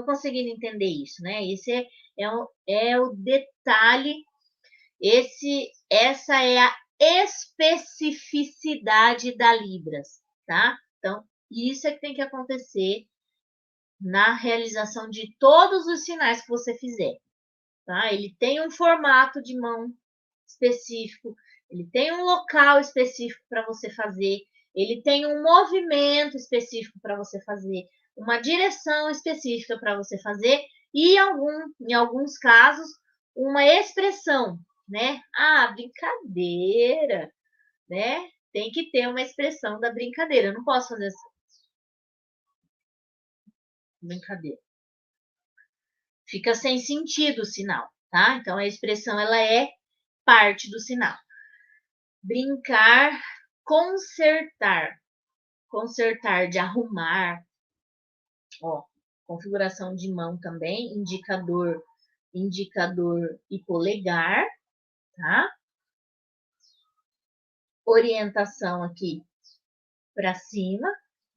conseguindo entender isso, né? Esse é o detalhe, essa é a especificidade da Libras, tá? Então, isso é que tem que acontecer na realização de todos os sinais que você fizer, tá? Ele tem um formato de mão específico, ele tem um local específico para você fazer, ele tem um movimento específico para você fazer, uma direção específica para você fazer e em alguns casos uma expressão, né? Ah, brincadeira, né? Tem que ter uma expressão da brincadeira. Eu não posso fazer assim. Brincadeira. Fica sem sentido o sinal, tá? Então a expressão ela é parte do sinal. Brincar, consertar. Consertar de arrumar. Ó, configuração de mão também, indicador e polegar, tá? Orientação aqui para cima,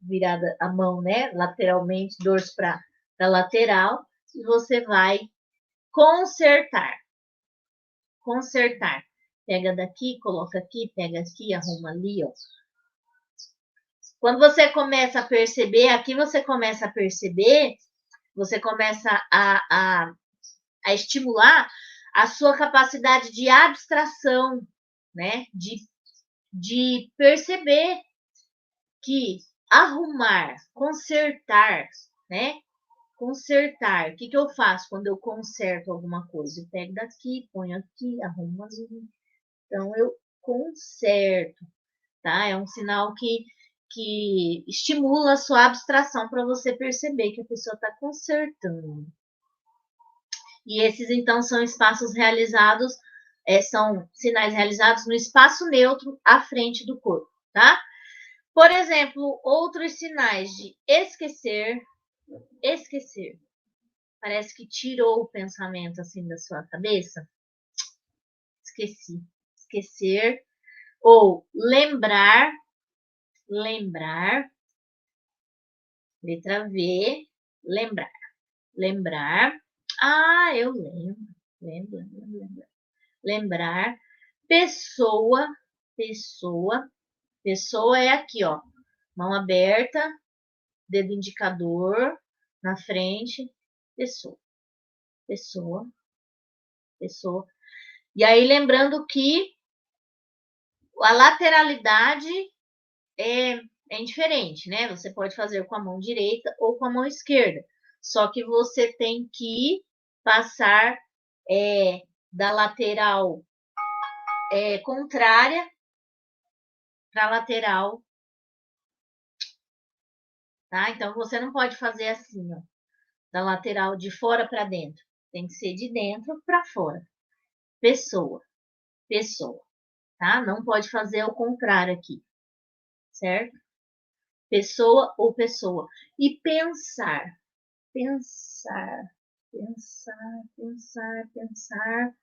virada a mão, né? Lateralmente, dorso para lateral, e você vai consertar. Consertar. Pega daqui, coloca aqui, pega aqui, arruma ali, ó. Quando você começa a perceber, aqui você começa a perceber, você começa a estimular a sua capacidade de abstração, né? De perceber que arrumar, consertar, né? Consertar. O que eu faço quando eu conserto alguma coisa? Eu pego daqui, ponho aqui, arrumo ali. Então, eu conserto, tá? É um sinal que estimula a sua abstração para você perceber que a pessoa está consertando. E esses, então, são espaços realizados, são sinais realizados no espaço neutro à frente do corpo, tá? Por exemplo, outros sinais de esquecer. Esquecer. Parece que tirou o pensamento assim da sua cabeça. Esqueci. Esquecer. Ou lembrar. Lembrar. Letra V. Lembrar. Lembrar. Ah, eu lembro. Lembro. Lembrar. Pessoa. Pessoa. Pessoa é aqui, ó. Mão aberta. Dedo indicador na frente. Pessoa. Pessoa. Pessoa. E aí, lembrando que a lateralidade é indiferente, né? Você pode fazer com a mão direita ou com a mão esquerda. Só que você tem que passar da lateral contrária para a lateral. Tá? Então, você não pode fazer assim, ó, da lateral de fora para dentro. Tem que ser de dentro para fora. Pessoa. Pessoa. Tá? Não pode fazer o contrário aqui. Certo? Pessoa ou pessoa. E pensar. Pensar. Pensar, pensar, pensar.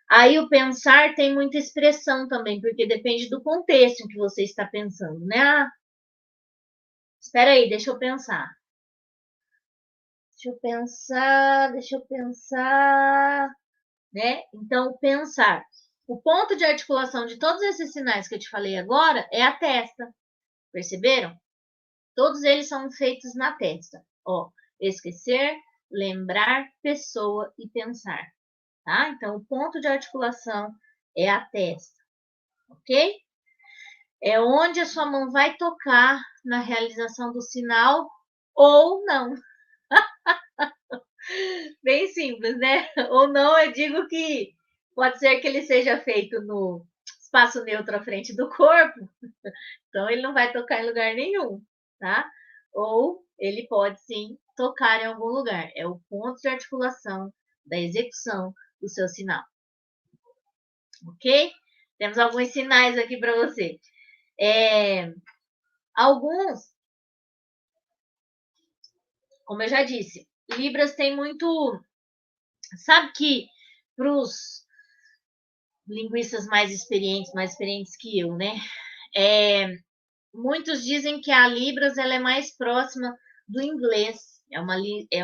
Aí o pensar tem muita expressão também, porque depende do contexto em que você está pensando, né? Ah, espera aí, deixa eu pensar. Deixa eu pensar, né? Então, pensar. O ponto de articulação de todos esses sinais que eu te falei agora é a testa. Perceberam? Todos eles são feitos na testa. Ó, esquecer, lembrar, pessoa e pensar. Tá? Então, o ponto de articulação é a testa. Ok? É onde a sua mão vai tocar na realização do sinal ou não. Bem simples, né? Ou não, eu digo que pode ser que ele seja feito no espaço neutro à frente do corpo, então ele não vai tocar em lugar nenhum, tá? Ou ele pode sim tocar em algum lugar. É o ponto de articulação da execução do seu sinal. Ok? Temos alguns sinais aqui para você. Alguns, como eu já disse, Libras tem muito. Sabe que para os linguistas mais experientes que eu, né? Muitos dizem que a Libras ela é mais próxima do inglês, é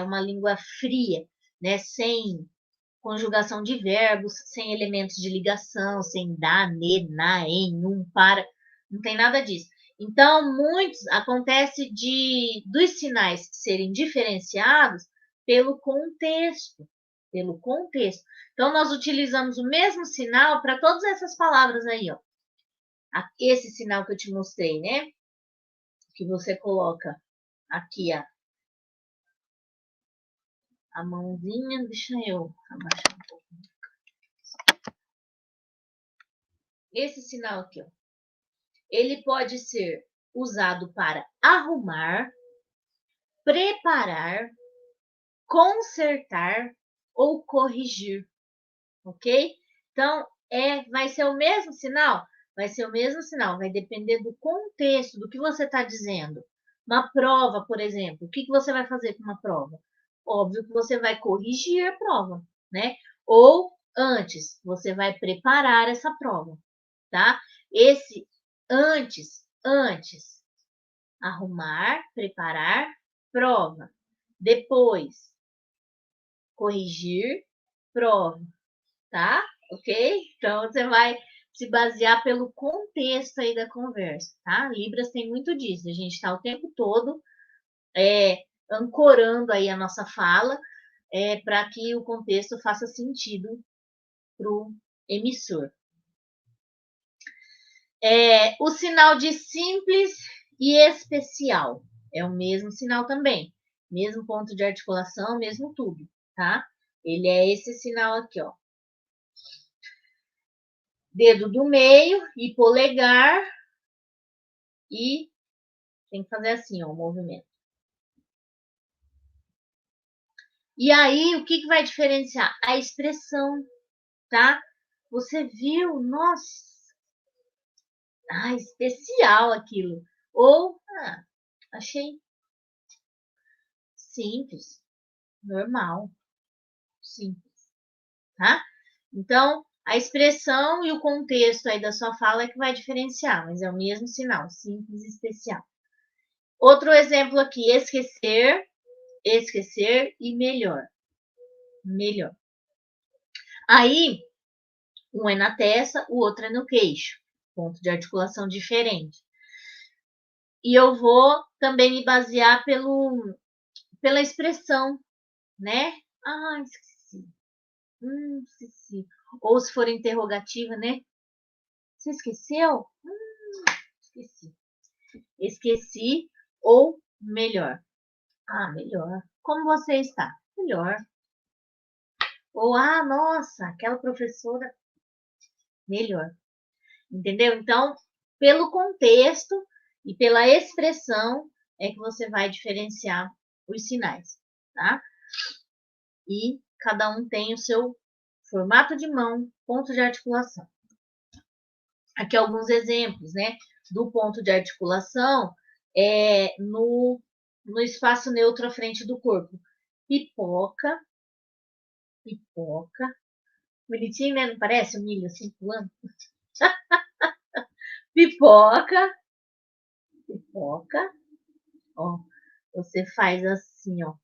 uma língua fria, né? Sem conjugação de verbos, sem elementos de ligação, sem da, ne, na, em, um, para, não tem nada disso. Então, muitos acontece dos sinais serem diferenciados pelo contexto, Então, nós utilizamos o mesmo sinal para todas essas palavras aí, ó. Esse sinal que eu te mostrei, né? Que você coloca aqui, ó, a mãozinha, deixa eu abaixar um pouco. Esse sinal aqui, ó, ele pode ser usado para arrumar, preparar, consertar ou corrigir, ok? Então, vai ser o mesmo sinal? Vai ser o mesmo sinal, vai depender do contexto, do que você está dizendo. Uma prova, por exemplo, o que você vai fazer com uma prova? Óbvio que você vai corrigir a prova, né? Ou antes, você vai preparar essa prova, tá? Esse antes, arrumar, preparar, prova. Depois, corrigir, prova, tá? Ok? Então, você vai se basear pelo contexto aí da conversa, tá? Libras tem muito disso. A gente está o tempo todo ancorando aí a nossa fala para que o contexto faça sentido para o emissor. O sinal de simples e especial é o mesmo sinal também. Mesmo ponto de articulação, mesmo tudo, tá? Ele é esse sinal aqui, ó. Dedo do meio e polegar. E tem que fazer assim, ó, o movimento. E aí, o que vai diferenciar? A expressão, tá? Você viu? Nossa! Especial aquilo. Ou, achei simples, normal, simples, tá? Então, a expressão e o contexto aí da sua fala é que vai diferenciar, mas é o mesmo sinal, simples e especial. Outro exemplo aqui, esquecer e melhor. Aí, um é na testa, o outro é no queixo. Ponto de articulação diferente. E eu vou também me basear pela expressão, né? Esqueci. Esqueci. Ou se for interrogativa, né? Você esqueceu? Esqueci. Esqueci ou melhor. Melhor. Como você está? Melhor. Ou, nossa, aquela professora. Melhor. Entendeu? Então, pelo contexto e pela expressão é que você vai diferenciar os sinais, tá? E cada um tem o seu formato de mão, ponto de articulação. Aqui alguns exemplos, né? Do ponto de articulação no espaço neutro à frente do corpo. Pipoca. Bonitinho, né? Não parece o milho assim pulando? Pipoca. Ó, você faz assim, ó.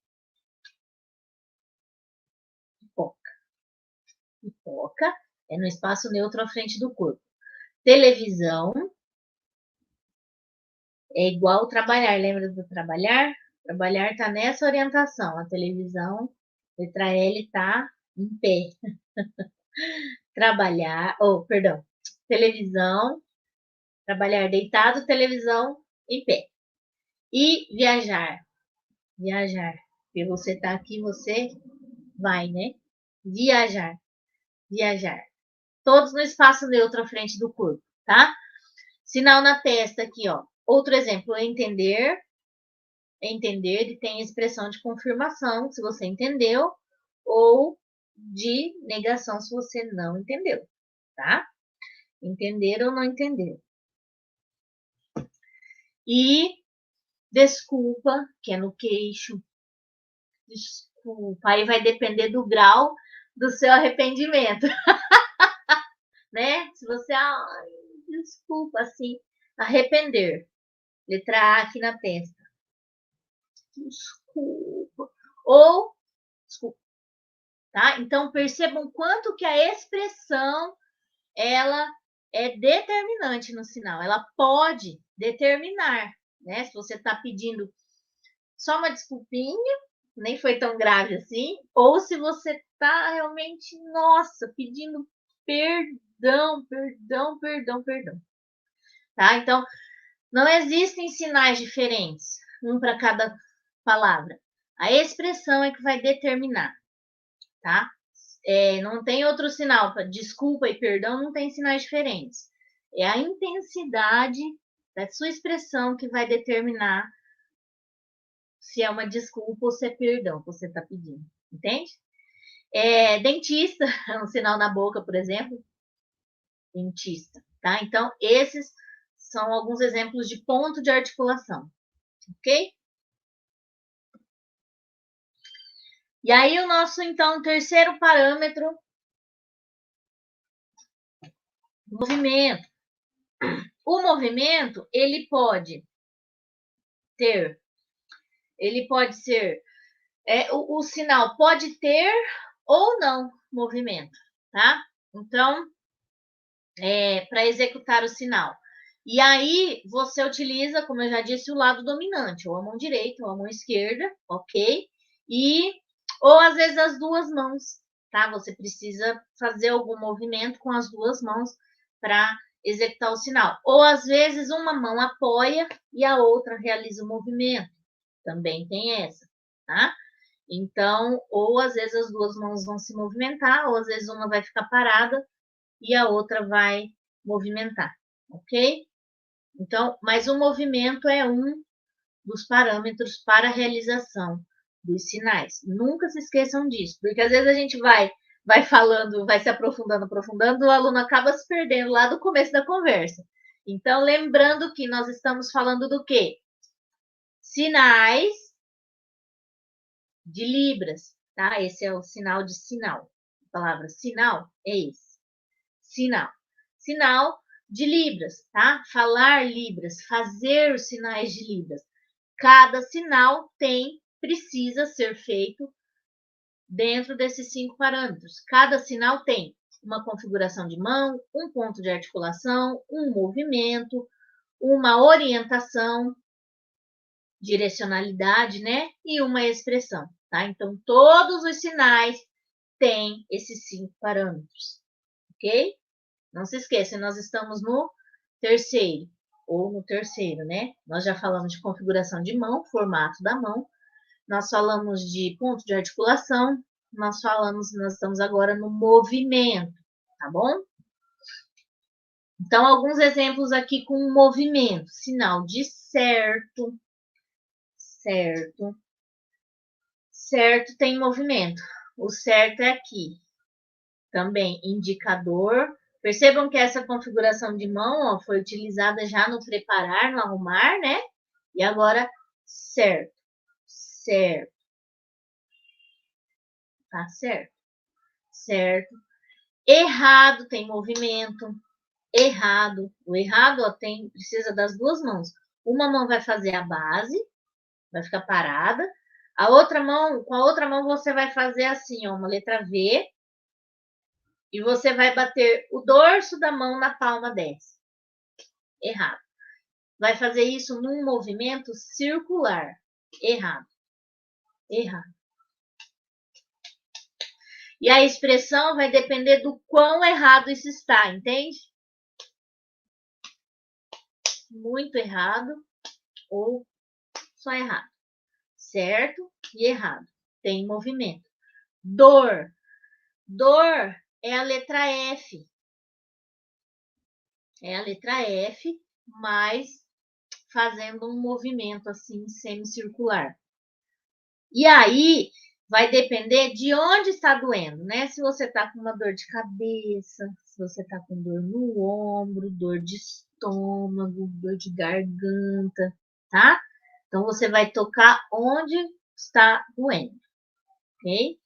Pipoca é no espaço neutro à frente do corpo. Televisão é igual trabalhar. Lembra do trabalhar? Trabalhar tá nessa orientação. A televisão, letra L, tá em pé. Trabalhar, perdão. Televisão, trabalhar deitado, televisão em pé. E viajar. Porque você tá aqui, você vai, né? Viajar. Todos no espaço neutro à frente do corpo, tá? Sinal na testa aqui, ó. Outro exemplo, entender. Entender, ele tem expressão de confirmação, se você entendeu, ou de negação, se você não entendeu, tá? Entender ou não entender. E desculpa, que é no queixo. Desculpa, aí vai depender do grau do seu arrependimento. Né? Se você, desculpa, assim, arrepender. Letra A aqui na testa. Desculpa. Ou, desculpa. Tá? Então, percebam quanto que a expressão, ela é determinante no sinal. Ela pode determinar, né? Se você está pedindo só uma desculpinha, nem foi tão grave assim, ou se você está realmente, nossa, pedindo perdão, perdão, perdão, perdão. Tá? Então, não existem sinais diferentes, um para cada palavra. A expressão é que vai determinar, tá? Não tem outro sinal. Desculpa e perdão não tem sinais diferentes. É a intensidade da sua expressão que vai determinar se é uma desculpa ou se é perdão que você está pedindo. Entende? Dentista, um sinal na boca, por exemplo. Dentista, tá? Então, esses são alguns exemplos de ponto de articulação. Ok? E aí, o nosso, então, terceiro parâmetro, movimento. O movimento, ele pode ser, o sinal pode ter ou não movimento, tá? Então, para executar o sinal. E aí, você utiliza, como eu já disse, o lado dominante, ou a mão direita ou a mão esquerda, ok? Ou às vezes as duas mãos, tá? Você precisa fazer algum movimento com as duas mãos para executar o sinal. Ou às vezes uma mão apoia e a outra realiza o movimento. Também tem essa, tá? Então, ou às vezes as duas mãos vão se movimentar, ou às vezes uma vai ficar parada e a outra vai movimentar, ok? Então, mas o movimento é um dos parâmetros para a realização dos sinais. Nunca se esqueçam disso, porque às vezes a gente vai falando, vai se aprofundando, o aluno acaba se perdendo lá do começo da conversa. Então, lembrando que nós estamos falando do quê? Sinais de libras, tá? Esse é o sinal de sinal. A palavra sinal é esse. Sinal. Sinal de libras, tá? Falar libras, fazer os sinais de libras. Cada sinal precisa ser feito dentro desses 5 parâmetros. Cada sinal tem uma configuração de mão, um ponto de articulação, um movimento, uma orientação, direcionalidade, né? E uma expressão, tá? Então, todos os sinais têm esses 5 parâmetros, ok? Não se esqueça, nós estamos no terceiro, né? Nós já falamos de configuração de mão, formato da mão, nós falamos de ponto de articulação, nós estamos agora no movimento, tá bom? Então, alguns exemplos aqui com movimento, sinal de certo, certo tem movimento, o certo é aqui, também indicador. Percebam que essa configuração de mão foi utilizada já no preparar, no arrumar, né? E agora, certo. Tá certo? Certo. Errado tem movimento. Errado. O errado precisa das duas mãos. Uma mão vai fazer a base, vai ficar parada. Com a outra mão você vai fazer assim, ó, uma letra V. E você vai bater o dorso da mão na palma dessa. Errado. Vai fazer isso num movimento circular. Errado. E a expressão vai depender do quão errado isso está, entende? Muito errado ou só errado. Certo e errado. Tem movimento. Dor. Dor é a letra F. É a letra F, mas fazendo um movimento assim semicircular. E aí vai depender de onde está doendo, né? Se você está com uma dor de cabeça, se você está com dor no ombro, dor de estômago, dor de garganta, tá? Então você vai tocar onde está doendo, ok?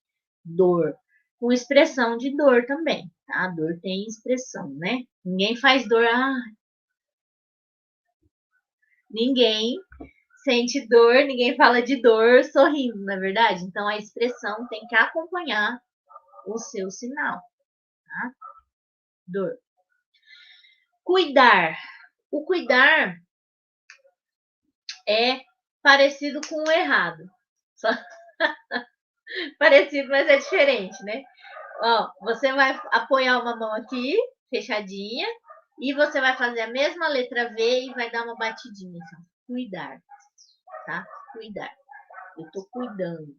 Dor. Com expressão de dor também, tá? Dor tem expressão, né? Ninguém faz dor, Ninguém sente dor, ninguém fala de dor sorrindo, na verdade? Então, a expressão tem que acompanhar o seu sinal, tá? Dor. Cuidar. O cuidar é parecido com o errado. Só parecido, mas é diferente, né? Ó, você vai apoiar uma mão aqui, fechadinha, e você vai fazer a mesma letra V e vai dar uma batidinha. Então, cuidar, tá? Cuidar. Eu tô cuidando.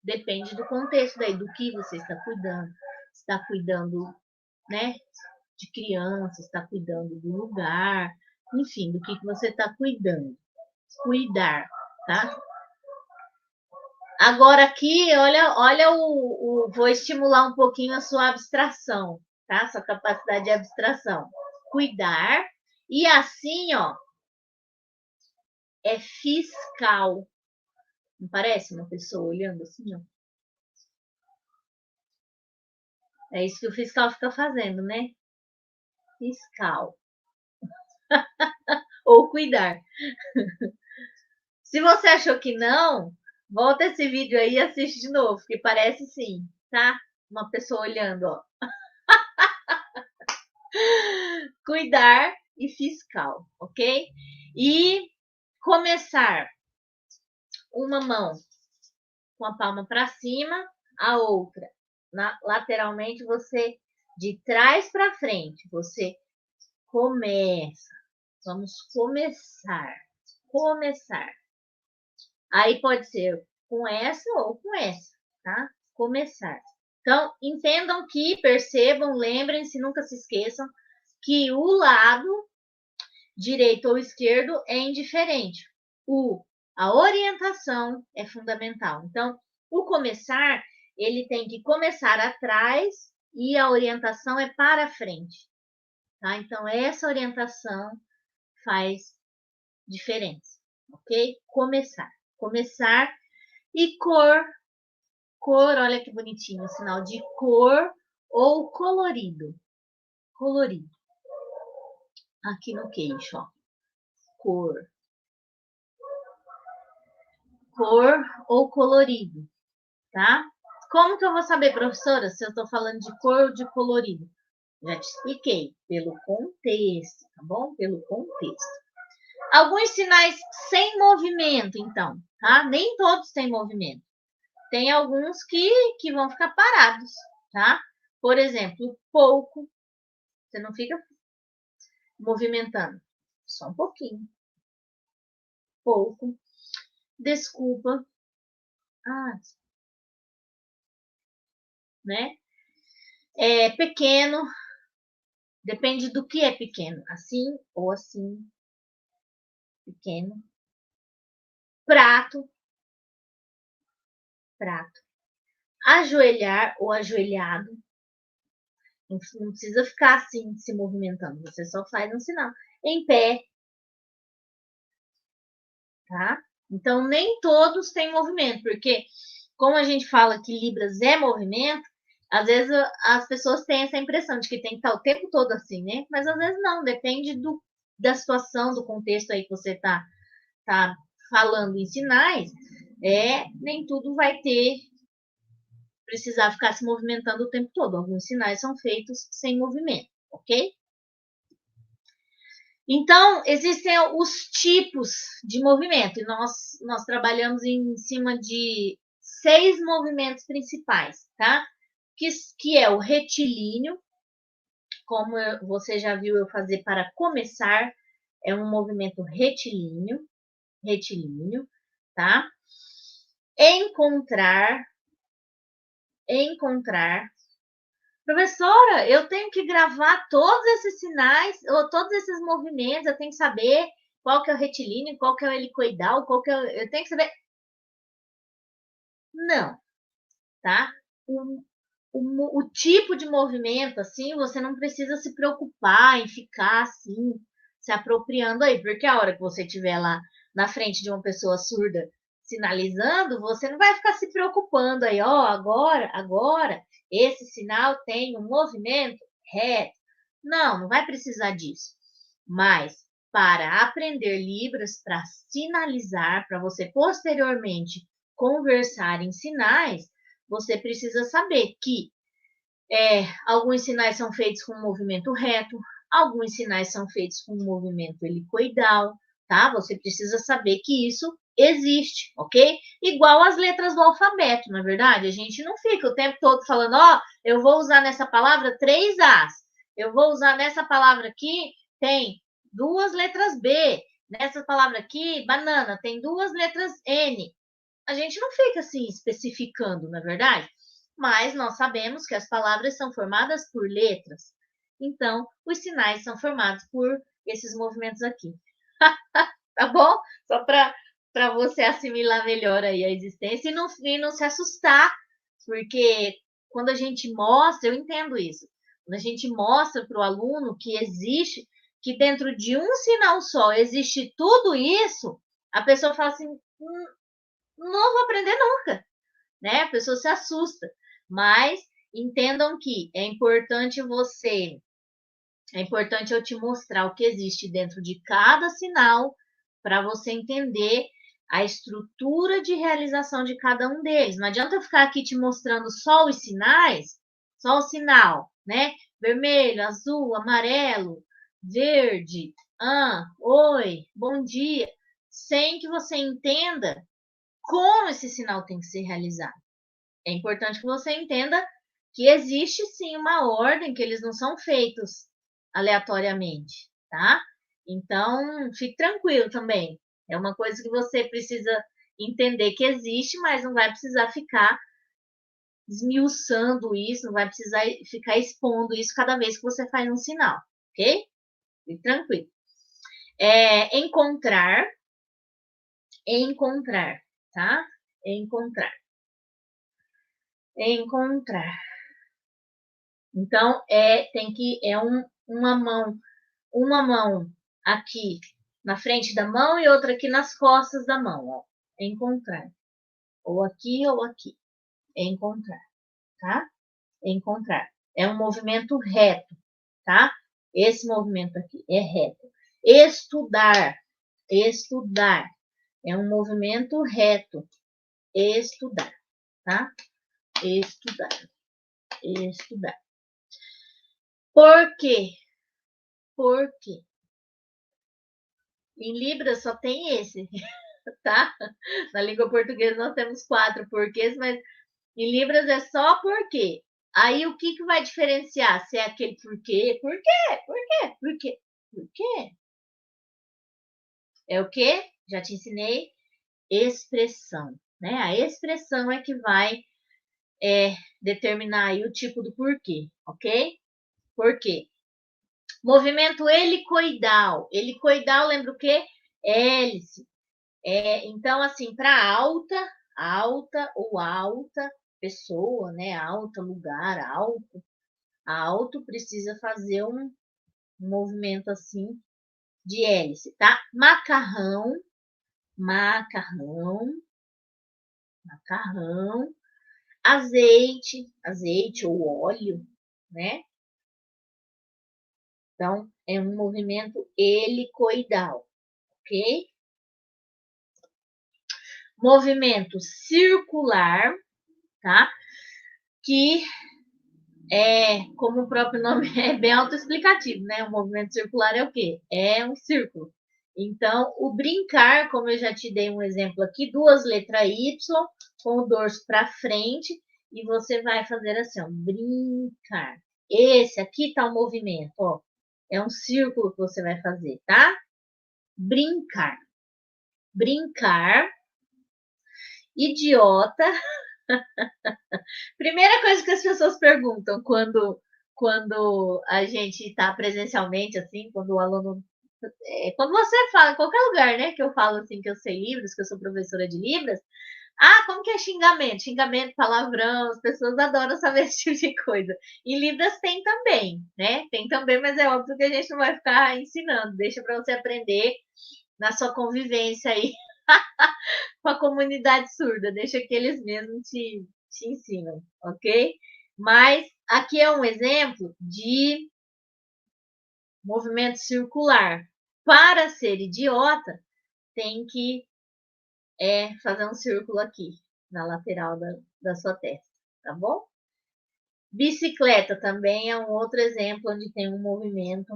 Depende do contexto daí, do que você está cuidando. Está cuidando, né, de criança, está cuidando do lugar, enfim, do que você está cuidando. Cuidar, tá? Agora aqui, olha vou estimular um pouquinho a sua abstração, tá? Sua capacidade de abstração. Cuidar. E assim, ó, é fiscal. Não parece uma pessoa olhando assim, ó? É isso que o fiscal fica fazendo, né? Fiscal. Ou cuidar. Se você achou que não, volta esse vídeo aí e assiste de novo, que parece sim, tá? Uma pessoa olhando, ó. Cuidar e fiscal, ok? E começar uma mão com a palma para cima, a outra lateralmente, você de trás para frente, você começa. Vamos começar. Começar. Aí pode ser com essa ou com essa, tá? Começar. Então, entendam que, percebam, lembrem-se, nunca se esqueçam, que o lado direito ou esquerdo é indiferente. A orientação é fundamental. Então, o começar, ele tem que começar atrás e a orientação é para frente. Tá? Então, essa orientação faz diferença, ok? Começar. Começar e cor. Cor, olha que bonitinho, o sinal de cor ou colorido. Colorido. Aqui no queixo, ó. Cor. Cor ou colorido, tá? Como que eu vou saber, professora, se eu estou falando de cor ou de colorido? Já te expliquei, pelo contexto, tá bom? Pelo contexto. Alguns sinais sem movimento, então, tá? Nem todos têm movimento. Tem alguns que vão ficar parados, tá? Por exemplo, pouco. Você não fica movimentando. Só um pouquinho. Pouco. Desculpa. Ah, né? É pequeno. Depende do que é pequeno. Assim ou assim. Pequeno. Prato. Prato. Ajoelhar ou ajoelhado. Não precisa ficar assim, se movimentando. Você só faz um sinal. Em pé. Tá? Então, nem todos têm movimento, porque como a gente fala que Libras é movimento, às vezes as pessoas têm essa impressão de que tem que estar o tempo todo assim, né? Mas às vezes não, depende da situação, do contexto aí que você tá falando em sinais, nem tudo vai precisar ficar se movimentando o tempo todo. Alguns sinais são feitos sem movimento, ok? Então, existem os tipos de movimento, e nós trabalhamos em cima de 6 movimentos principais, tá? Que é o retilíneo, como você já viu eu fazer para começar, é um movimento retilíneo, tá? Encontrar. Professora, eu tenho que gravar todos esses sinais, ou todos esses movimentos, eu tenho que saber qual que é o retilíneo, qual que é o helicoidal, qual que é eu tenho que saber. Não, tá? O tipo de movimento, assim, você não precisa se preocupar em ficar assim, se apropriando aí, porque a hora que você estiver lá na frente de uma pessoa surda sinalizando, você não vai ficar se preocupando aí, ó, agora, esse sinal tem um movimento reto. Não vai precisar disso. Mas para aprender Libras, para sinalizar, para você posteriormente conversar em sinais, você precisa saber que alguns sinais são feitos com movimento reto, alguns sinais são feitos com movimento helicoidal, tá? Você precisa saber que isso existe, ok? Igual as letras do alfabeto, na verdade. A gente não fica o tempo todo falando, eu vou usar nessa palavra 3 As. Eu vou usar nessa palavra aqui, tem 2 letras B. Nessa palavra aqui, banana, tem 2 letras N. A gente não fica assim especificando, na verdade. Mas nós sabemos que as palavras são formadas por letras. Então, os sinais são formados por esses movimentos aqui. Tá bom? Só para você assimilar melhor aí a existência e não se assustar, porque quando a gente mostra, eu entendo isso, quando a gente mostra para o aluno que existe, que dentro de um sinal só existe tudo isso, a pessoa fala assim, não vou aprender nunca, né? A pessoa se assusta, mas entendam que é importante eu te mostrar o que existe dentro de cada sinal para você entender a estrutura de realização de cada um deles. Não adianta eu ficar aqui te mostrando só os sinais, só o sinal, né? Vermelho, azul, amarelo, verde, oi, bom dia, sem que você entenda como esse sinal tem que ser realizado. É importante que você entenda que existe sim uma ordem, que eles não são feitos aleatoriamente, tá? Então, fique tranquilo também. É uma coisa que você precisa entender que existe, mas não vai precisar ficar esmiuçando isso, não vai precisar ficar expondo isso cada vez que você faz um sinal, ok? Fique tranquilo. Encontrar, tá? Encontrar. Então, uma mão aqui na frente da mão e outra aqui nas costas da mão, ó. Encontrar. Ou aqui ou aqui. Encontrar, tá? Encontrar. É um movimento reto, tá? Esse movimento aqui é reto. Estudar. Estudar. É um movimento reto. Estudar, tá? Estudar. Estudar. Por quê? Por quê? Em Libras só tem esse, tá? Na língua portuguesa nós temos 4 porquês, mas em Libras é só porquê. Aí o que vai diferenciar? Se é aquele porquê? Por quê? Por quê? Por quê? Por quê? É o quê? Já te ensinei. Expressão, né? A expressão é que vai determinar aí o tipo do porquê, ok? Por quê? Movimento helicoidal. Helicoidal lembra o quê? Hélice. Então, assim, para alta ou alta pessoa, né? Alta lugar, alto precisa fazer um movimento assim de hélice, tá? Macarrão, azeite ou óleo, né? Então, é um movimento helicoidal, ok? Movimento circular, tá? Que como o próprio nome é bem autoexplicativo, né? O movimento circular é o quê? É um círculo. Então, o brincar, como eu já te dei um exemplo aqui, 2 letras Y, com o dorso para frente, e você vai fazer assim, ó, brincar. Esse aqui tá o movimento, ó. É um círculo que você vai fazer, tá? Brincar. Brincar. Idiota. Primeira coisa que as pessoas perguntam quando a gente está presencialmente, assim, quando o aluno. Quando você fala, em qualquer lugar, né, que eu falo assim, que eu sei Libras, que eu sou professora de Libras, como que é xingamento? Xingamento, palavrão, as pessoas adoram saber esse tipo de coisa. E Libras tem também, né? Tem também, mas é óbvio que a gente não vai ficar ensinando, deixa para você aprender na sua convivência aí com a comunidade surda, deixa que eles mesmos te ensinam, ok? Mas aqui é um exemplo de movimento circular, para ser idiota, tem que fazer um círculo aqui, na lateral da sua testa, tá bom? Bicicleta também é um outro exemplo onde tem um movimento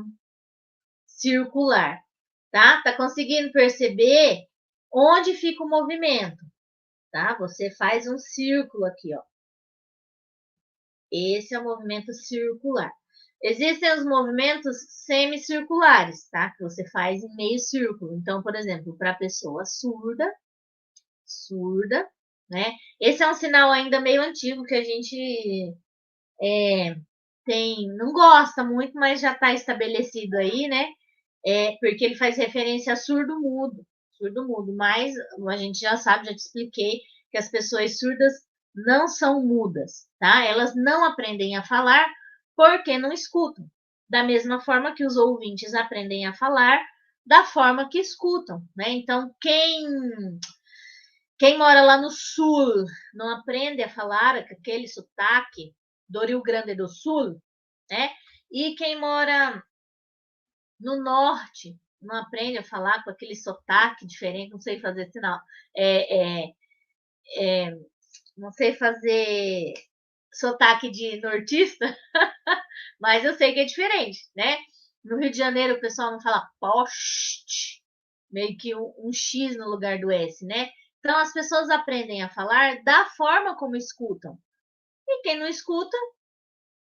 circular, tá? Tá conseguindo perceber onde fica o movimento, tá? Você faz um círculo aqui, ó. Esse é o movimento circular. Existem os movimentos semicirculares, tá? Que você faz em meio círculo. Então, por exemplo, para a pessoa surda, né? Esse é um sinal ainda meio antigo que a gente não gosta muito, mas já está estabelecido aí, né? Porque ele faz referência a surdo-mudo. Surdo-mudo, mas a gente já sabe, já te expliquei, que as pessoas surdas não são mudas, tá? Elas não aprendem a falar porque não escutam. Da mesma forma que os ouvintes aprendem a falar, da forma que escutam, né? Então, quem mora lá no sul não aprende a falar com aquele sotaque do Rio Grande do Sul, né? E quem mora no norte não aprende a falar com aquele sotaque diferente, não sei fazer sinal, não sei fazer sotaque de nortista, mas eu sei que é diferente, né? No Rio de Janeiro o pessoal não fala poste, meio que um X no lugar do S, né? Então as pessoas aprendem a falar da forma como escutam. E quem não escuta,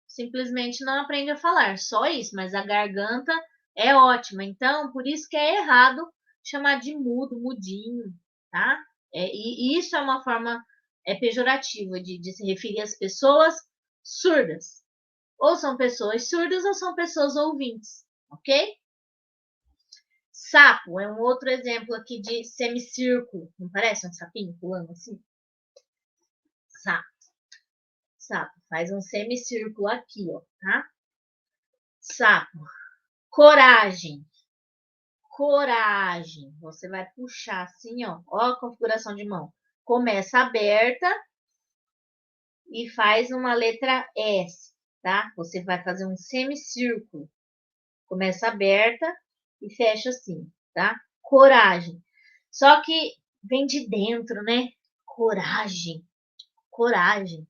simplesmente não aprende a falar, só isso, mas a garganta é ótima. Então, por isso que é errado chamar de mudo, mudinho, tá? E isso é uma forma pejorativa de se referir às pessoas surdas. Ou são pessoas surdas ou são pessoas ouvintes, ok? Sapo é um outro exemplo aqui de semicírculo. Não parece um sapinho pulando assim? Sapo. Sapo. Faz um semicírculo aqui, ó, tá? Sapo. Coragem. Coragem. Você vai puxar assim, ó. Ó a configuração de mão. Começa aberta e faz uma letra S, tá? Você vai fazer um semicírculo. Começa aberta e fecha assim, tá? Coragem. Só que vem de dentro, né? Coragem. Coragem.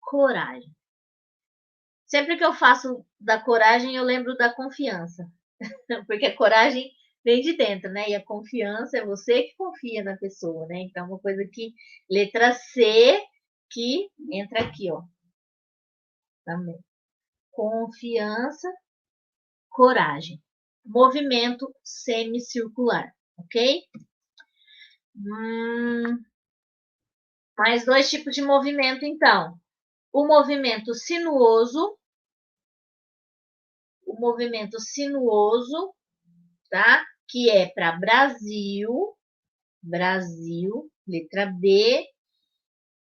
Coragem. Sempre que eu faço da coragem, eu lembro da confiança. Porque a coragem vem de dentro, né? E a confiança é você que confia na pessoa, né? Então, uma coisa que, letra C, que entra aqui, ó. Também. Confiança, coragem. Movimento semicircular, ok? Mais dois tipos de movimento, então. O movimento sinuoso, tá? Que é para Brasil, letra B.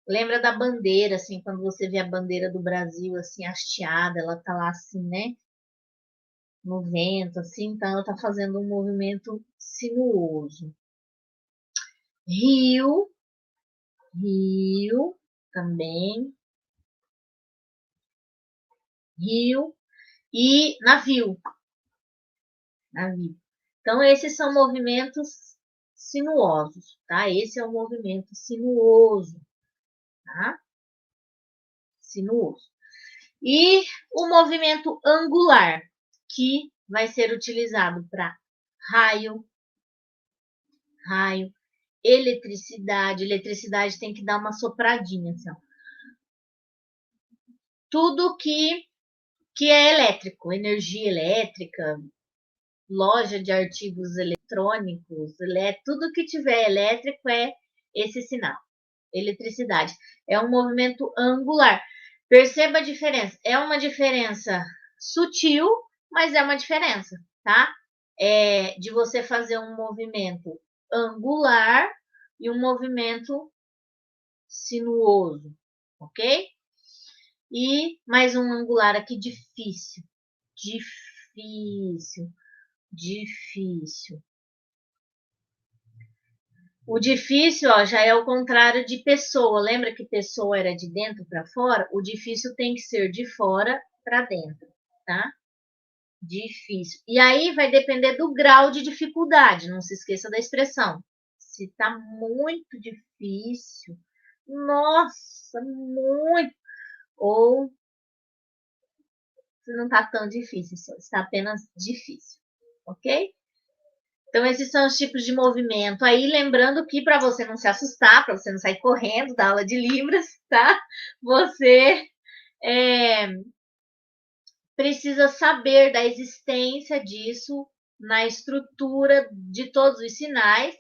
Lembra da bandeira, assim, quando você vê a bandeira do Brasil, assim, hasteada, ela tá lá assim, né? No vento, assim, então ela tá fazendo um movimento sinuoso. Rio também. Rio e navio. Então, esses são movimentos sinuosos, tá? Esse é o movimento sinuoso, tá? Sinuoso. E o movimento angular, que vai ser utilizado para raio, eletricidade. Eletricidade tem que dar uma sopradinha, assim, ó. Tudo que é elétrico, energia elétrica, loja de artigos eletrônicos, tudo que tiver elétrico é esse sinal. Eletricidade. É um movimento angular. Perceba a diferença. É uma diferença sutil, mas é uma diferença, tá? De você fazer um movimento angular e um movimento sinuoso, ok? E mais um angular aqui, difícil. O difícil, ó, já é o contrário de pessoa. Lembra que pessoa era de dentro para fora? O difícil tem que ser de fora para dentro, tá? Difícil. E aí vai depender do grau de dificuldade, não se esqueça da expressão. Se tá muito difícil, nossa, muito, ou se não tá tão difícil, só está apenas difícil, ok? Então, esses são os tipos de movimento. Aí, lembrando que para você não se assustar, para você não sair correndo da aula de Libras, tá? Você precisa saber da existência disso na estrutura de todos os sinais,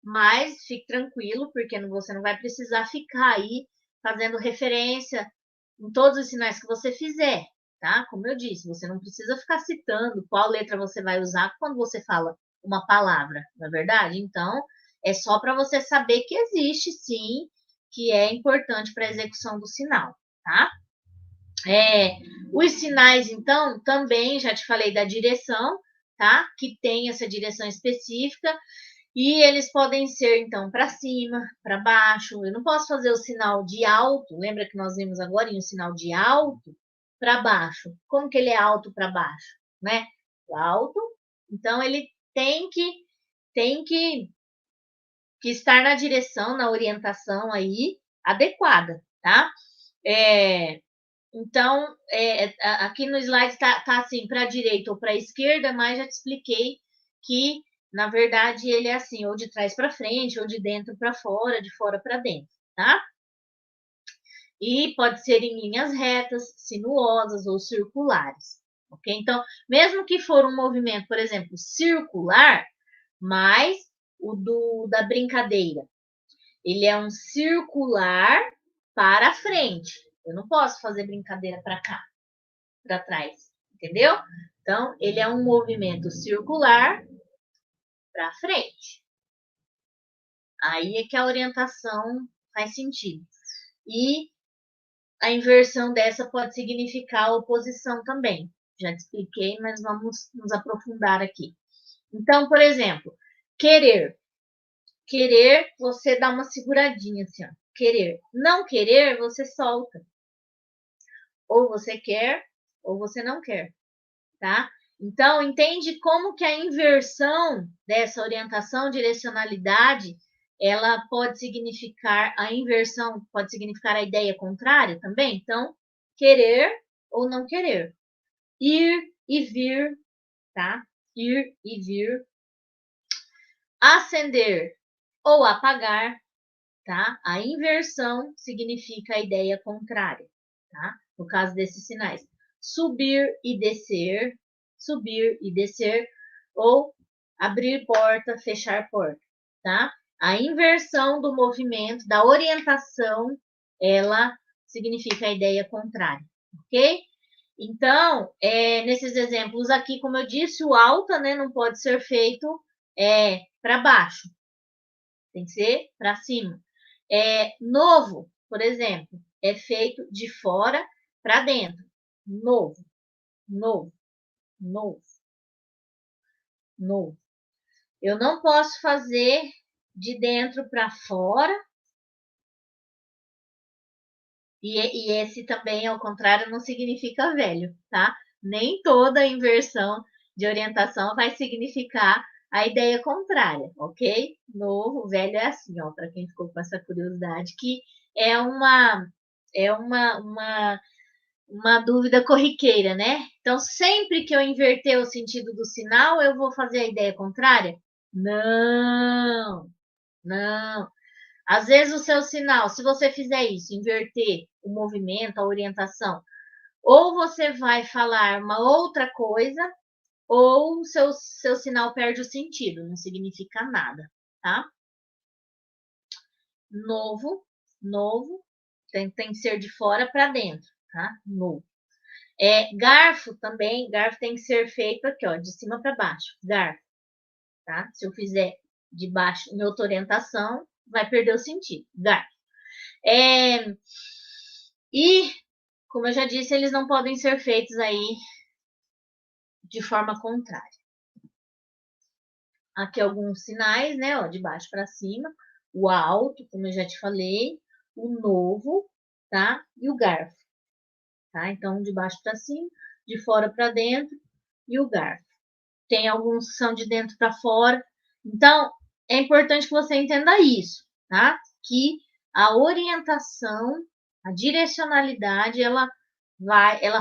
mas fique tranquilo, porque você não vai precisar ficar aí fazendo referência em todos os sinais que você fizer, tá? Como eu disse, você não precisa ficar citando qual letra você vai usar quando você fala uma palavra, não é verdade? Então, é só para você saber que existe, sim, que é importante para a execução do sinal, tá? Os sinais, então, também já te falei da direção, tá? Que tem essa direção específica, e eles podem ser, então, para cima, para baixo. Eu não posso fazer o sinal de alto, lembra que nós vimos agora em um sinal de alto para baixo. Como que ele é alto para baixo, né? Alto, então ele tem que estar na direção, na orientação aí adequada, tá? Então, aqui no slide está assim, para a direita ou para a esquerda, mas já te expliquei que, na verdade, ele é assim, ou de trás para frente, ou de dentro para fora, de fora para dentro, tá? E pode ser em linhas retas, sinuosas ou circulares, ok? Então, mesmo que for um movimento, por exemplo, circular, mas o da brincadeira, ele é um circular para frente. Eu não posso fazer brincadeira para cá, para trás, entendeu? Então, ele é um movimento circular para frente. Aí é que a orientação faz sentido. E a inversão dessa pode significar oposição também. Já te expliquei, mas vamos nos aprofundar aqui. Então, por exemplo, querer. Querer, você dá uma seguradinha assim, ó. Querer. Não querer, você solta. Ou você quer, ou você não quer, tá? Então, entende como que a inversão dessa orientação, direcionalidade, ela pode significar, a inversão pode significar a ideia contrária também? Então, querer ou não querer. Ir e vir, tá? Ir e vir. Acender ou apagar, tá? A inversão significa a ideia contrária, tá? No caso desses sinais. Subir e descer, ou abrir porta, fechar porta, tá? A inversão do movimento, da orientação, ela significa a ideia contrária, ok? Então, nesses exemplos aqui, como eu disse, o alta, né, não pode ser feito para baixo, tem que ser para cima. Novo, por exemplo, é feito de fora para dentro. Novo, novo, novo, novo. Eu não posso fazer de dentro para fora. E esse também, ao contrário, não significa velho, tá? Nem toda inversão de orientação vai significar a ideia contrária, ok? Novo, velho é assim, ó, para quem ficou com essa curiosidade, que é uma dúvida corriqueira, né? Então, sempre que eu inverter o sentido do sinal, eu vou fazer a ideia contrária? Não, não. Às vezes o seu sinal, se você fizer isso, inverter o movimento, a orientação, ou você vai falar uma outra coisa, ou o seu sinal perde o sentido, não significa nada, tá? Novo, novo, tem que ser de fora para dentro, tá? Novo. Garfo também, garfo tem que ser feito aqui, ó, de cima para baixo, garfo, tá? Se eu fizer de baixo em outra orientação, vai perder o sentido, garfo. E, como eu já disse, eles não podem ser feitos aí de forma contrária. Aqui alguns sinais, né? Ó, de baixo para cima. O alto, como eu já te falei. O novo, tá? E o garfo, tá? Então, de baixo para cima, de fora para dentro, e o garfo. Tem alguns que são de dentro para fora. Então, é importante que você entenda isso, tá? Que a orientação, a direcionalidade, ela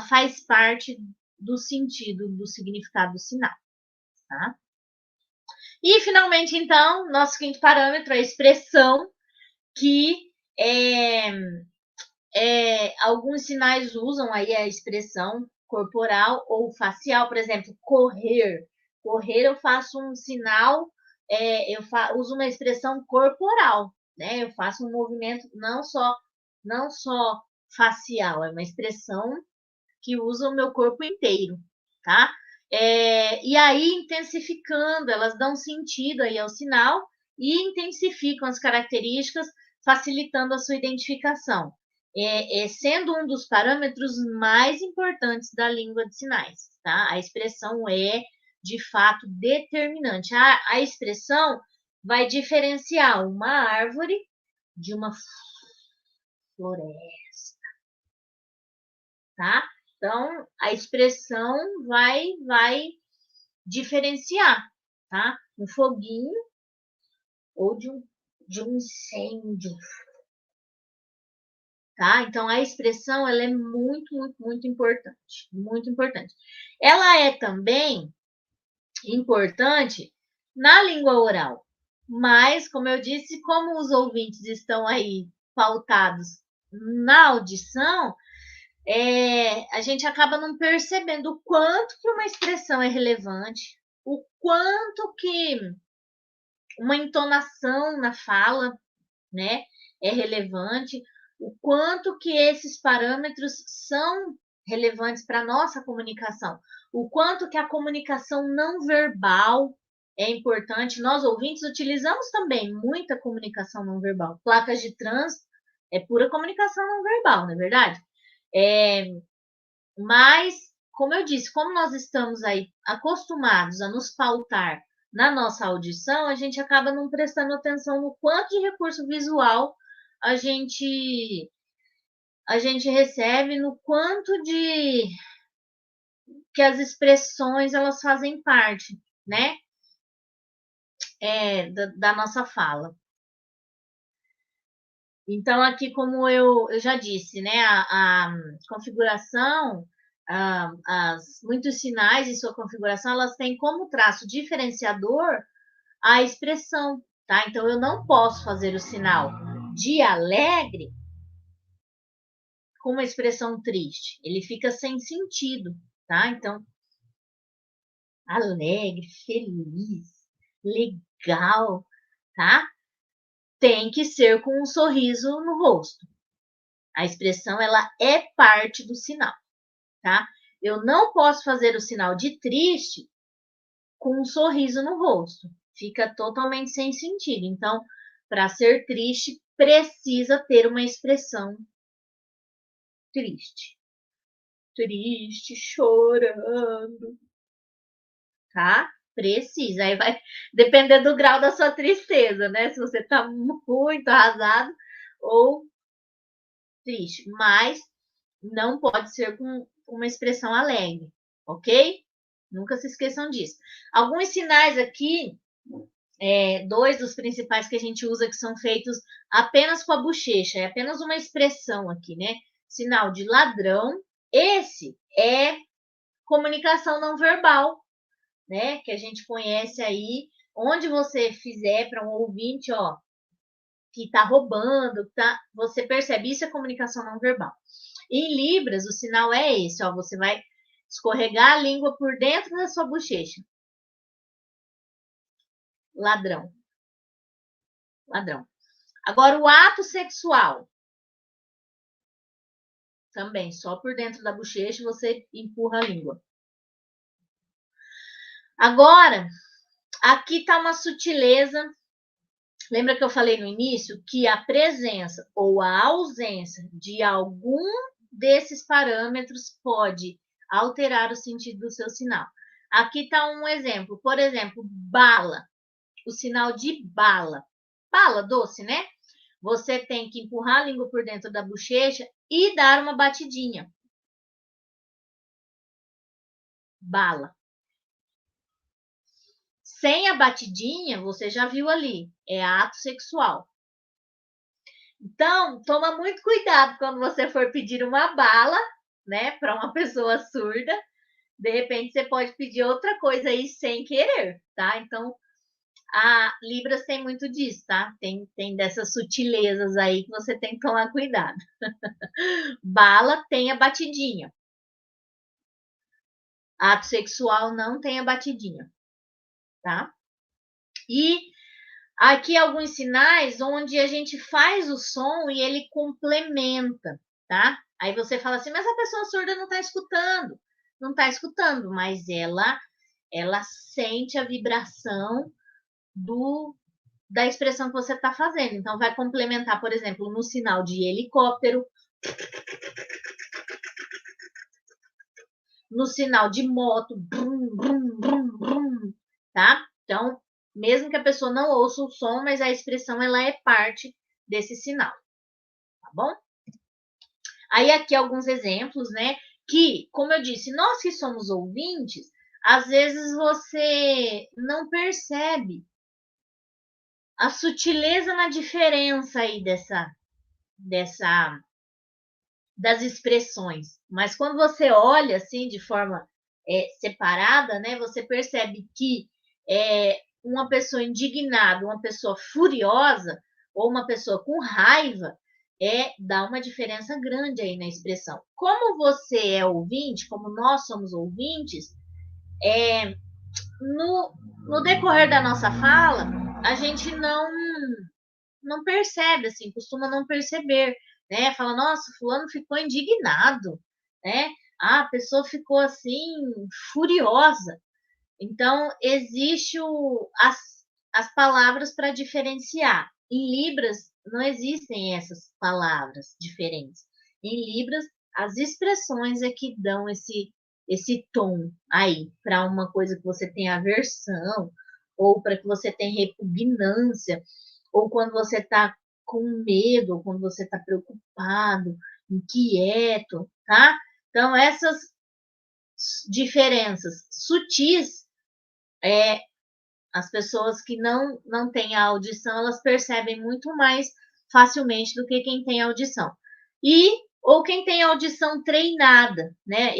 faz parte do sentido, do significado do sinal, tá? E, finalmente, então, nosso quinto parâmetro é a expressão, que alguns sinais usam aí a expressão corporal ou facial, por exemplo, correr. Correr, eu faço um sinal, uso uma expressão corporal, né? Eu faço um movimento não só facial, é uma expressão que usa o meu corpo inteiro, tá? E aí, intensificando, elas dão sentido aí ao sinal e intensificam as características, facilitando a sua identificação, sendo um dos parâmetros mais importantes da língua de sinais, tá? A expressão é, de fato, determinante. A expressão vai diferenciar uma árvore de uma floresta, tá? Então, a expressão vai diferenciar, tá? Um foguinho ou de um incêndio, tá? Então, a expressão, ela é muito, muito, muito importante, muito importante. Ela é também importante na língua oral, mas, como eu disse, como os ouvintes estão aí pautados na audição, a gente acaba não percebendo o quanto que uma expressão é relevante, o quanto que uma entonação na fala, né, é relevante, o quanto que esses parâmetros são relevantes para a nossa comunicação, o quanto que a comunicação não verbal é importante. Nós, ouvintes, utilizamos também muita comunicação não verbal. Placas de trânsito é pura comunicação não verbal, não é verdade? Mas, como eu disse, como nós estamos aí acostumados a nos pautar na nossa audição, a gente acaba não prestando atenção no quanto de recurso visual a gente recebe, no quanto de que as expressões elas fazem parte, né, da nossa fala. Então, aqui, como eu já disse, né, a configuração, muitos sinais em sua configuração, elas têm como traço diferenciador a expressão, tá? Então, eu não posso fazer o sinal de alegre com uma expressão triste. Ele fica sem sentido, tá? Então, alegre, feliz, legal, tá? Tem que ser com um sorriso no rosto. A expressão, ela é parte do sinal, tá? Eu não posso fazer o sinal de triste com um sorriso no rosto. Fica totalmente sem sentido. Então, para ser triste, precisa ter uma expressão triste. Triste, chorando, tá? Precisa. Aí vai depender do grau da sua tristeza, né? Se você tá muito arrasado ou triste. Mas não pode ser com uma expressão alegre, ok? Nunca se esqueçam disso. Alguns sinais aqui, dois dos principais que a gente usa, que são feitos apenas com a bochecha, é apenas uma expressão aqui, né? Sinal de ladrão. Esse é comunicação não verbal, né? Que a gente conhece aí, onde você fizer para um ouvinte, ó, que tá roubando, tá? Você percebe, isso é comunicação não verbal. Em Libras, o sinal é esse, ó, você vai escorregar a língua por dentro da sua bochecha. Ladrão. Ladrão. Agora, o ato sexual. Também, só por dentro da bochecha você empurra a língua. Agora, aqui está uma sutileza. Lembra que eu falei no início que a presença ou a ausência de algum desses parâmetros pode alterar o sentido do seu sinal. Aqui está um exemplo. Por exemplo, bala. O sinal de bala. Bala doce, né? Você tem que empurrar a língua por dentro da bochecha e dar uma batidinha. Bala. sem a batidinha, você já viu ali, é ato sexual. Então, toma muito cuidado quando você for pedir uma bala, né, para uma pessoa surda. De repente, você pode pedir outra coisa aí sem querer, tá? Então, a Libras tem muito disso, tá? Tem dessas sutilezas aí que você tem que tomar cuidado. Bala tem a batidinha. Ato sexual não tem a batidinha, tá? E aqui alguns sinais onde a gente faz o som e ele complementa, tá? Aí você fala assim, mas a pessoa surda não está escutando. Não está escutando, mas ela sente a vibração da expressão que você está fazendo. Então, vai complementar, por exemplo, no sinal de helicóptero, no sinal de moto, brum, brum, brum, brum, tá? Então, mesmo que a pessoa não ouça o som, mas a expressão ela é parte desse sinal, tá bom? Aí aqui alguns exemplos, né? Que, como eu disse, nós que somos ouvintes, às vezes você não percebe a sutileza na diferença aí das expressões. Mas quando você olha assim de forma separada, né, você percebe que uma pessoa indignada, uma pessoa furiosa ou uma pessoa com raiva dá uma diferença grande aí na expressão. Como você é ouvinte, como nós somos ouvintes, no decorrer da nossa fala, a gente não percebe, assim, costuma não perceber, né? Fala, nossa, fulano ficou indignado, né? Ah, a pessoa ficou assim, furiosa. Então, existe as palavras para diferenciar. Em Libras, não existem essas palavras diferentes. Em Libras, as expressões é que dão esse tom aí, para uma coisa que você tem aversão, ou para que você tem repugnância, ou quando você está com medo, ou quando você está preocupado, inquieto, tá? Então, essas diferenças sutis, as pessoas que não têm a audição, elas percebem muito mais facilmente do que quem tem audição. Ou quem tem audição treinada, né?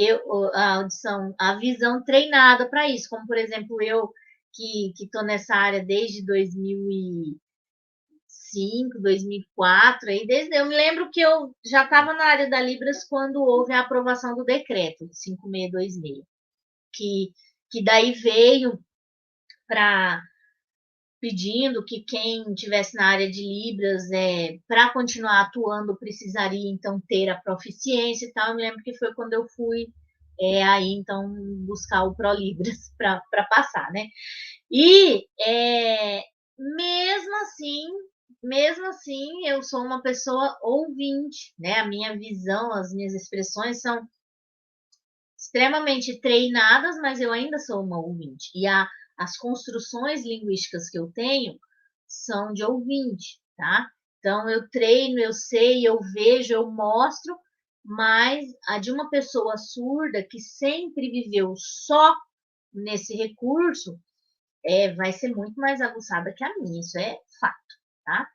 A visão treinada para isso, como por exemplo eu que estou nessa área desde 2005, 2004, eu me lembro que eu já estava na área da Libras quando houve a aprovação do decreto 5626, que daí veio para pedindo que quem tivesse na área de Libras, para continuar atuando, precisaria então ter a proficiência e tal. Eu me lembro que foi quando eu fui aí então buscar o ProLibras para passar, né? E mesmo assim, eu sou uma pessoa ouvinte, né? A minha visão, as minhas expressões são extremamente treinadas, mas eu ainda sou uma ouvinte. E as construções linguísticas que eu tenho são de ouvinte, tá? Então, eu treino, eu sei, eu vejo, eu mostro, mas a de uma pessoa surda que sempre viveu só nesse recurso vai ser muito mais aguçada que a minha, isso é fato, tá?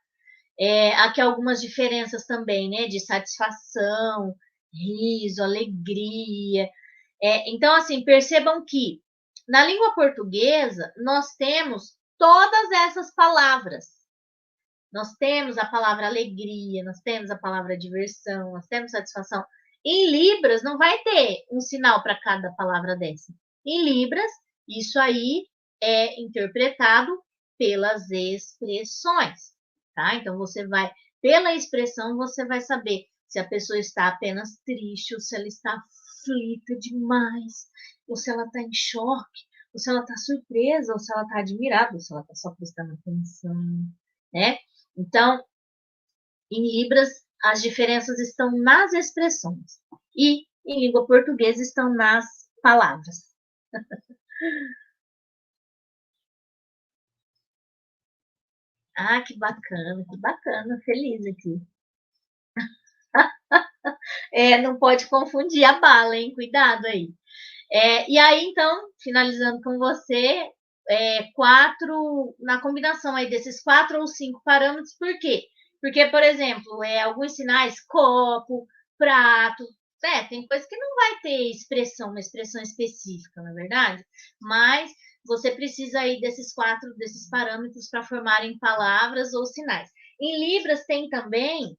Aqui algumas diferenças também, né? De satisfação, riso, alegria. Então, assim, percebam que na língua portuguesa nós temos todas essas palavras. Nós temos a palavra alegria, nós temos a palavra diversão, nós temos satisfação. Em Libras não vai ter um sinal para cada palavra dessa. Em Libras, isso aí é interpretado pelas expressões, tá? Então pela expressão, você vai saber se a pessoa está apenas triste, ou se ela está aflita demais, ou se ela está em choque, ou se ela está surpresa, ou se ela está admirada, ou se ela está só prestando atenção, né? Então, em Libras, as diferenças estão nas expressões e em língua portuguesa estão nas palavras. Ah, que bacana, feliz aqui. Não pode confundir a bala, hein? Cuidado aí. E aí, então, finalizando com você, quatro, na combinação aí desses 4 ou 5 parâmetros, por quê? Porque, por exemplo, alguns sinais, copo, prato, tem coisa que não vai ter uma expressão específica, na verdade, mas você precisa aí desses parâmetros para formarem palavras ou sinais. Em Libras tem também,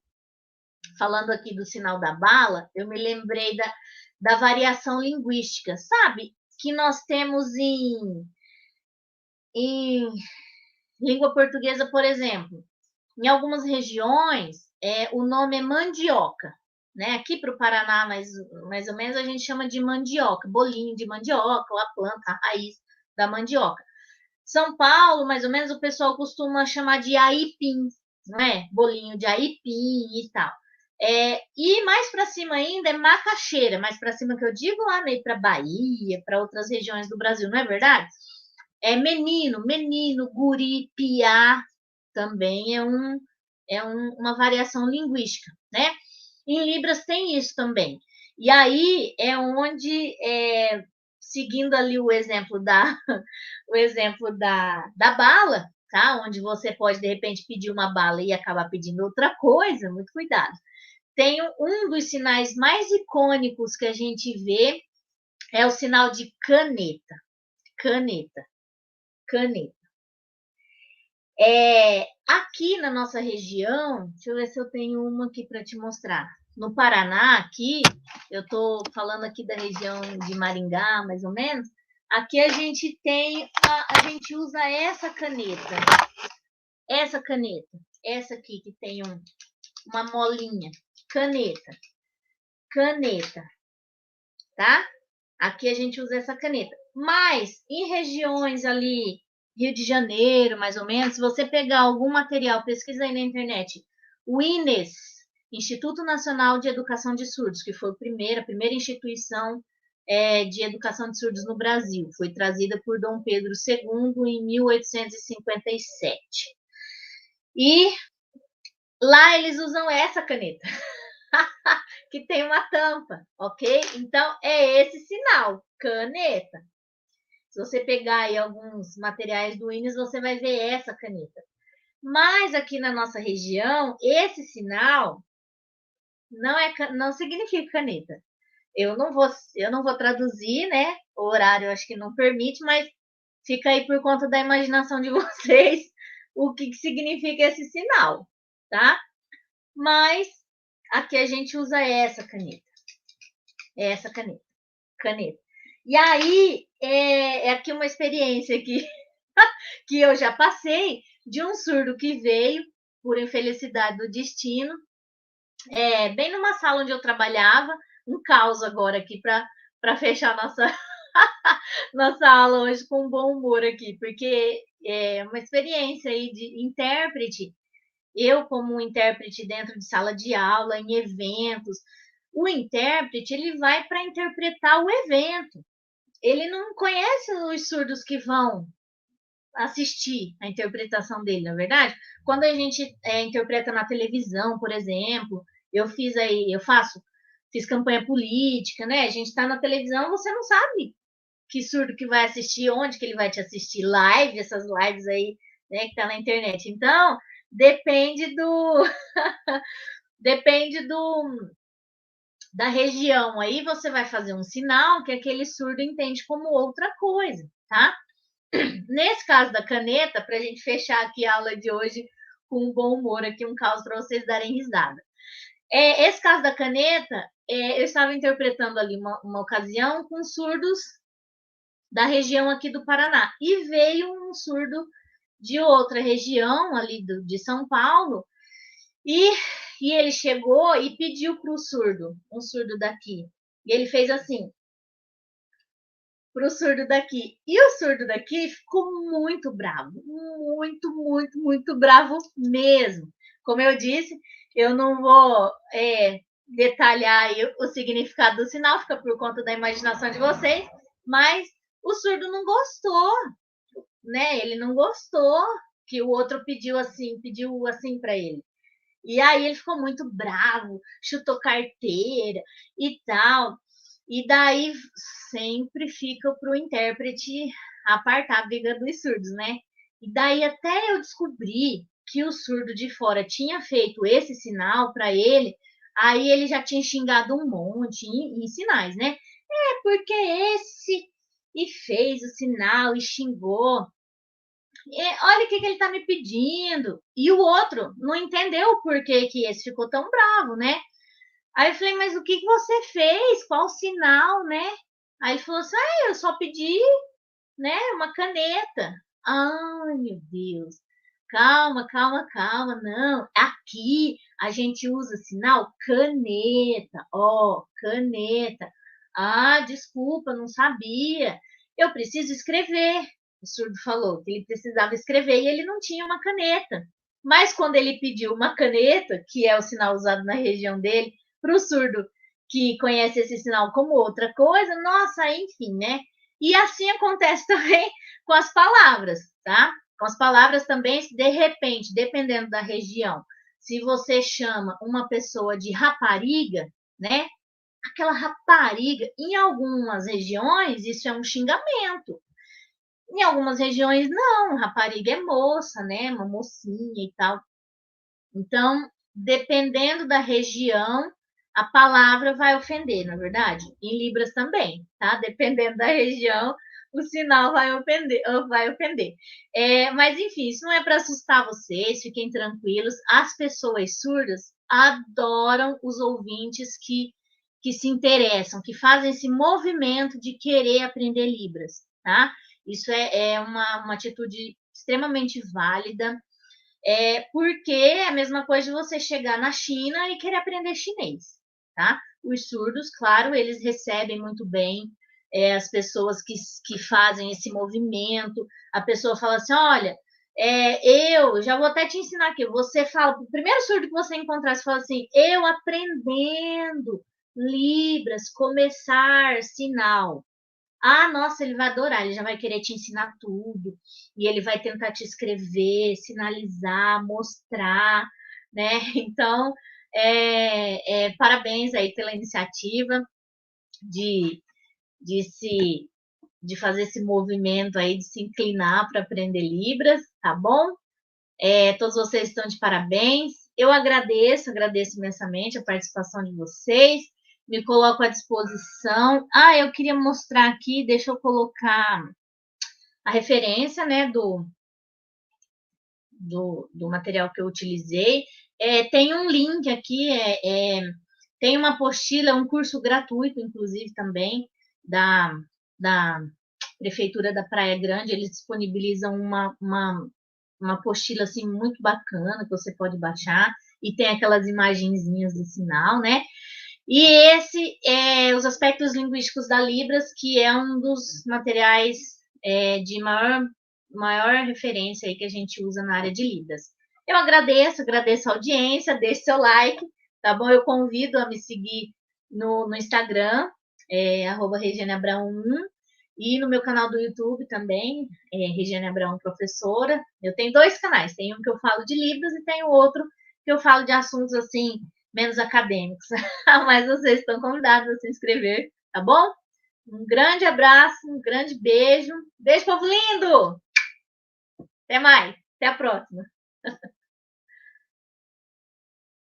falando aqui do sinal da bala, eu me lembrei da variação linguística, sabe? Que nós temos em língua portuguesa, por exemplo. Em algumas regiões, o nome é mandioca. Né? Aqui para o Paraná, mais ou menos, a gente chama de mandioca, bolinho de mandioca, ou a planta, a raiz da mandioca. São Paulo, mais ou menos, o pessoal costuma chamar de aipim, né? Bolinho de aipim e tal. E mais para cima ainda é macaxeira, mais para cima que eu digo lá meio para Bahia, para outras regiões do Brasil, não é verdade? Menino, guri, piá, também uma variação linguística, né? Em Libras tem isso também. E aí é onde, seguindo ali o exemplo da bala, tá? Onde você pode, de repente, pedir uma bala e acabar pedindo outra coisa, muito cuidado. Tem um dos sinais mais icônicos que a gente vê, é o sinal de caneta. Caneta. Aqui na nossa região, deixa eu ver se eu tenho uma aqui para te mostrar. No Paraná, aqui, eu estou falando aqui da região de Maringá, mais ou menos. Aqui a gente gente usa essa caneta, essa aqui que tem uma molinha, caneta, tá? Aqui a gente usa essa caneta. Mas em regiões ali, Rio de Janeiro, mais ou menos, se você pegar algum material, pesquisa aí na internet, o INES, Instituto Nacional de Educação de Surdos, que foi a primeira instituição de educação de surdos no Brasil, foi trazida por Dom Pedro II em 1857. E lá eles usam essa caneta. Que tem uma tampa, ok? Então, é esse sinal, caneta. Se você pegar aí alguns materiais do INES, você vai ver essa caneta. Mas aqui na nossa região, esse sinal não significa caneta. Eu não vou traduzir, né? O horário acho que não permite, mas fica aí por conta da imaginação de vocês o que significa esse sinal, tá? Mas aqui a gente usa essa caneta. Caneta. E aí, aqui uma experiência que eu já passei de um surdo que veio, por infelicidade do destino, bem numa sala onde eu trabalhava, um caos agora aqui para fechar nossa aula hoje com um bom humor aqui, porque é uma experiência aí de intérprete, eu como intérprete dentro de sala de aula, em eventos, o intérprete ele vai para interpretar o evento. Ele não conhece os surdos que vão assistir a interpretação dele, na verdade. Quando a gente interpreta na televisão, por exemplo, fiz campanha política, né? A gente está na televisão, você não sabe que surdo que vai assistir, onde que ele vai te assistir, essas lives aí, né, que tá na internet. Então, depende da região. Aí você vai fazer um sinal que aquele surdo entende como outra coisa, tá? Nesse caso da caneta, para a gente fechar aqui a aula de hoje com um bom humor, aqui um caso para vocês darem risada. Esse caso da caneta, eu estava interpretando ali uma ocasião com surdos da região aqui do Paraná. E veio um surdo de outra região, ali de São Paulo, e ele chegou e pediu para um surdo daqui. E ele fez assim, para o surdo daqui. E o surdo daqui ficou muito bravo. Muito bravo mesmo. Como eu disse, eu não vou detalhar aí o significado do sinal, fica por conta da imaginação de vocês, mas o surdo não gostou, né? Ele não gostou que o outro pediu assim para ele. E aí ele ficou muito bravo, chutou carteira e tal. E daí sempre fica para o intérprete apartar a briga dos surdos, né? E daí até eu descobri que o surdo de fora tinha feito esse sinal para ele, aí ele já tinha xingado um monte em sinais, né? É porque esse e fez o sinal e xingou. Olha o que ele está me pedindo. E o outro não entendeu o porquê que esse ficou tão bravo, né? Aí eu falei, mas o que você fez? Qual sinal, né? Aí ele falou assim, eu só pedi, né, uma caneta. Ai, meu Deus. Calma, calma, calma. Não, aqui a gente usa sinal caneta. Ó, caneta. Ah, desculpa, não sabia. Eu preciso escrever. O surdo falou que ele precisava escrever e ele não tinha uma caneta. Mas quando ele pediu uma caneta, que é o sinal usado na região dele, para o surdo que conhece esse sinal como outra coisa, nossa, enfim, né? E assim acontece também com as palavras, tá? Com as palavras também, de repente, dependendo da região, se você chama uma pessoa de rapariga, né? Aquela rapariga, em algumas regiões, isso é um xingamento. Em algumas regiões, não, rapariga é moça, né? Uma mocinha e tal. Então, dependendo da região, a palavra vai ofender, na verdade. Em Libras também, tá? Dependendo da região, o sinal vai ofender. Mas, enfim, isso não é para assustar vocês, fiquem tranquilos. As pessoas surdas adoram os ouvintes que se interessam, que fazem esse movimento de querer aprender Libras, tá? Isso é uma atitude extremamente válida. Porque é a mesma coisa de você chegar na China e querer aprender chinês, tá? Os surdos, claro, eles recebem muito bem as pessoas que fazem esse movimento. A pessoa fala assim, olha, eu já vou até te ensinar aqui. Você fala, o primeiro surdo que você encontrar, você fala assim, eu aprendendo Libras, começar, sinal. Ah, nossa, ele vai adorar, ele já vai querer te ensinar tudo, e ele vai tentar te escrever, sinalizar, mostrar, né? Então, parabéns aí pela iniciativa de, de se de fazer esse movimento aí, de se inclinar para aprender Libras, tá bom? Todos vocês estão de parabéns. Eu agradeço imensamente a participação de vocês. Me coloco à disposição. Eu queria mostrar aqui, deixa eu colocar a referência, né, do material que eu utilizei. Tem um link aqui, tem uma apostila, um curso gratuito, inclusive, também, da Prefeitura da Praia Grande. Eles disponibilizam uma apostila assim, muito bacana, que você pode baixar, e tem aquelas imagenzinhas do sinal, né? E esse é os aspectos linguísticos da Libras, que é um dos materiais de maior referência aí que a gente usa na área de Libras. Eu agradeço a audiência, deixe seu like, tá bom? Eu convido a me seguir no Instagram, Regiane Abrão 1, e no meu canal do YouTube também, Regiane Abrão Professora. Eu tenho 2 canais, tem um que eu falo de Libras e tem o outro que eu falo de assuntos assim, menos acadêmicos. Mas vocês estão convidados a se inscrever, tá bom? Um grande abraço, um grande beijo. Beijo, povo lindo! Até mais, até a próxima.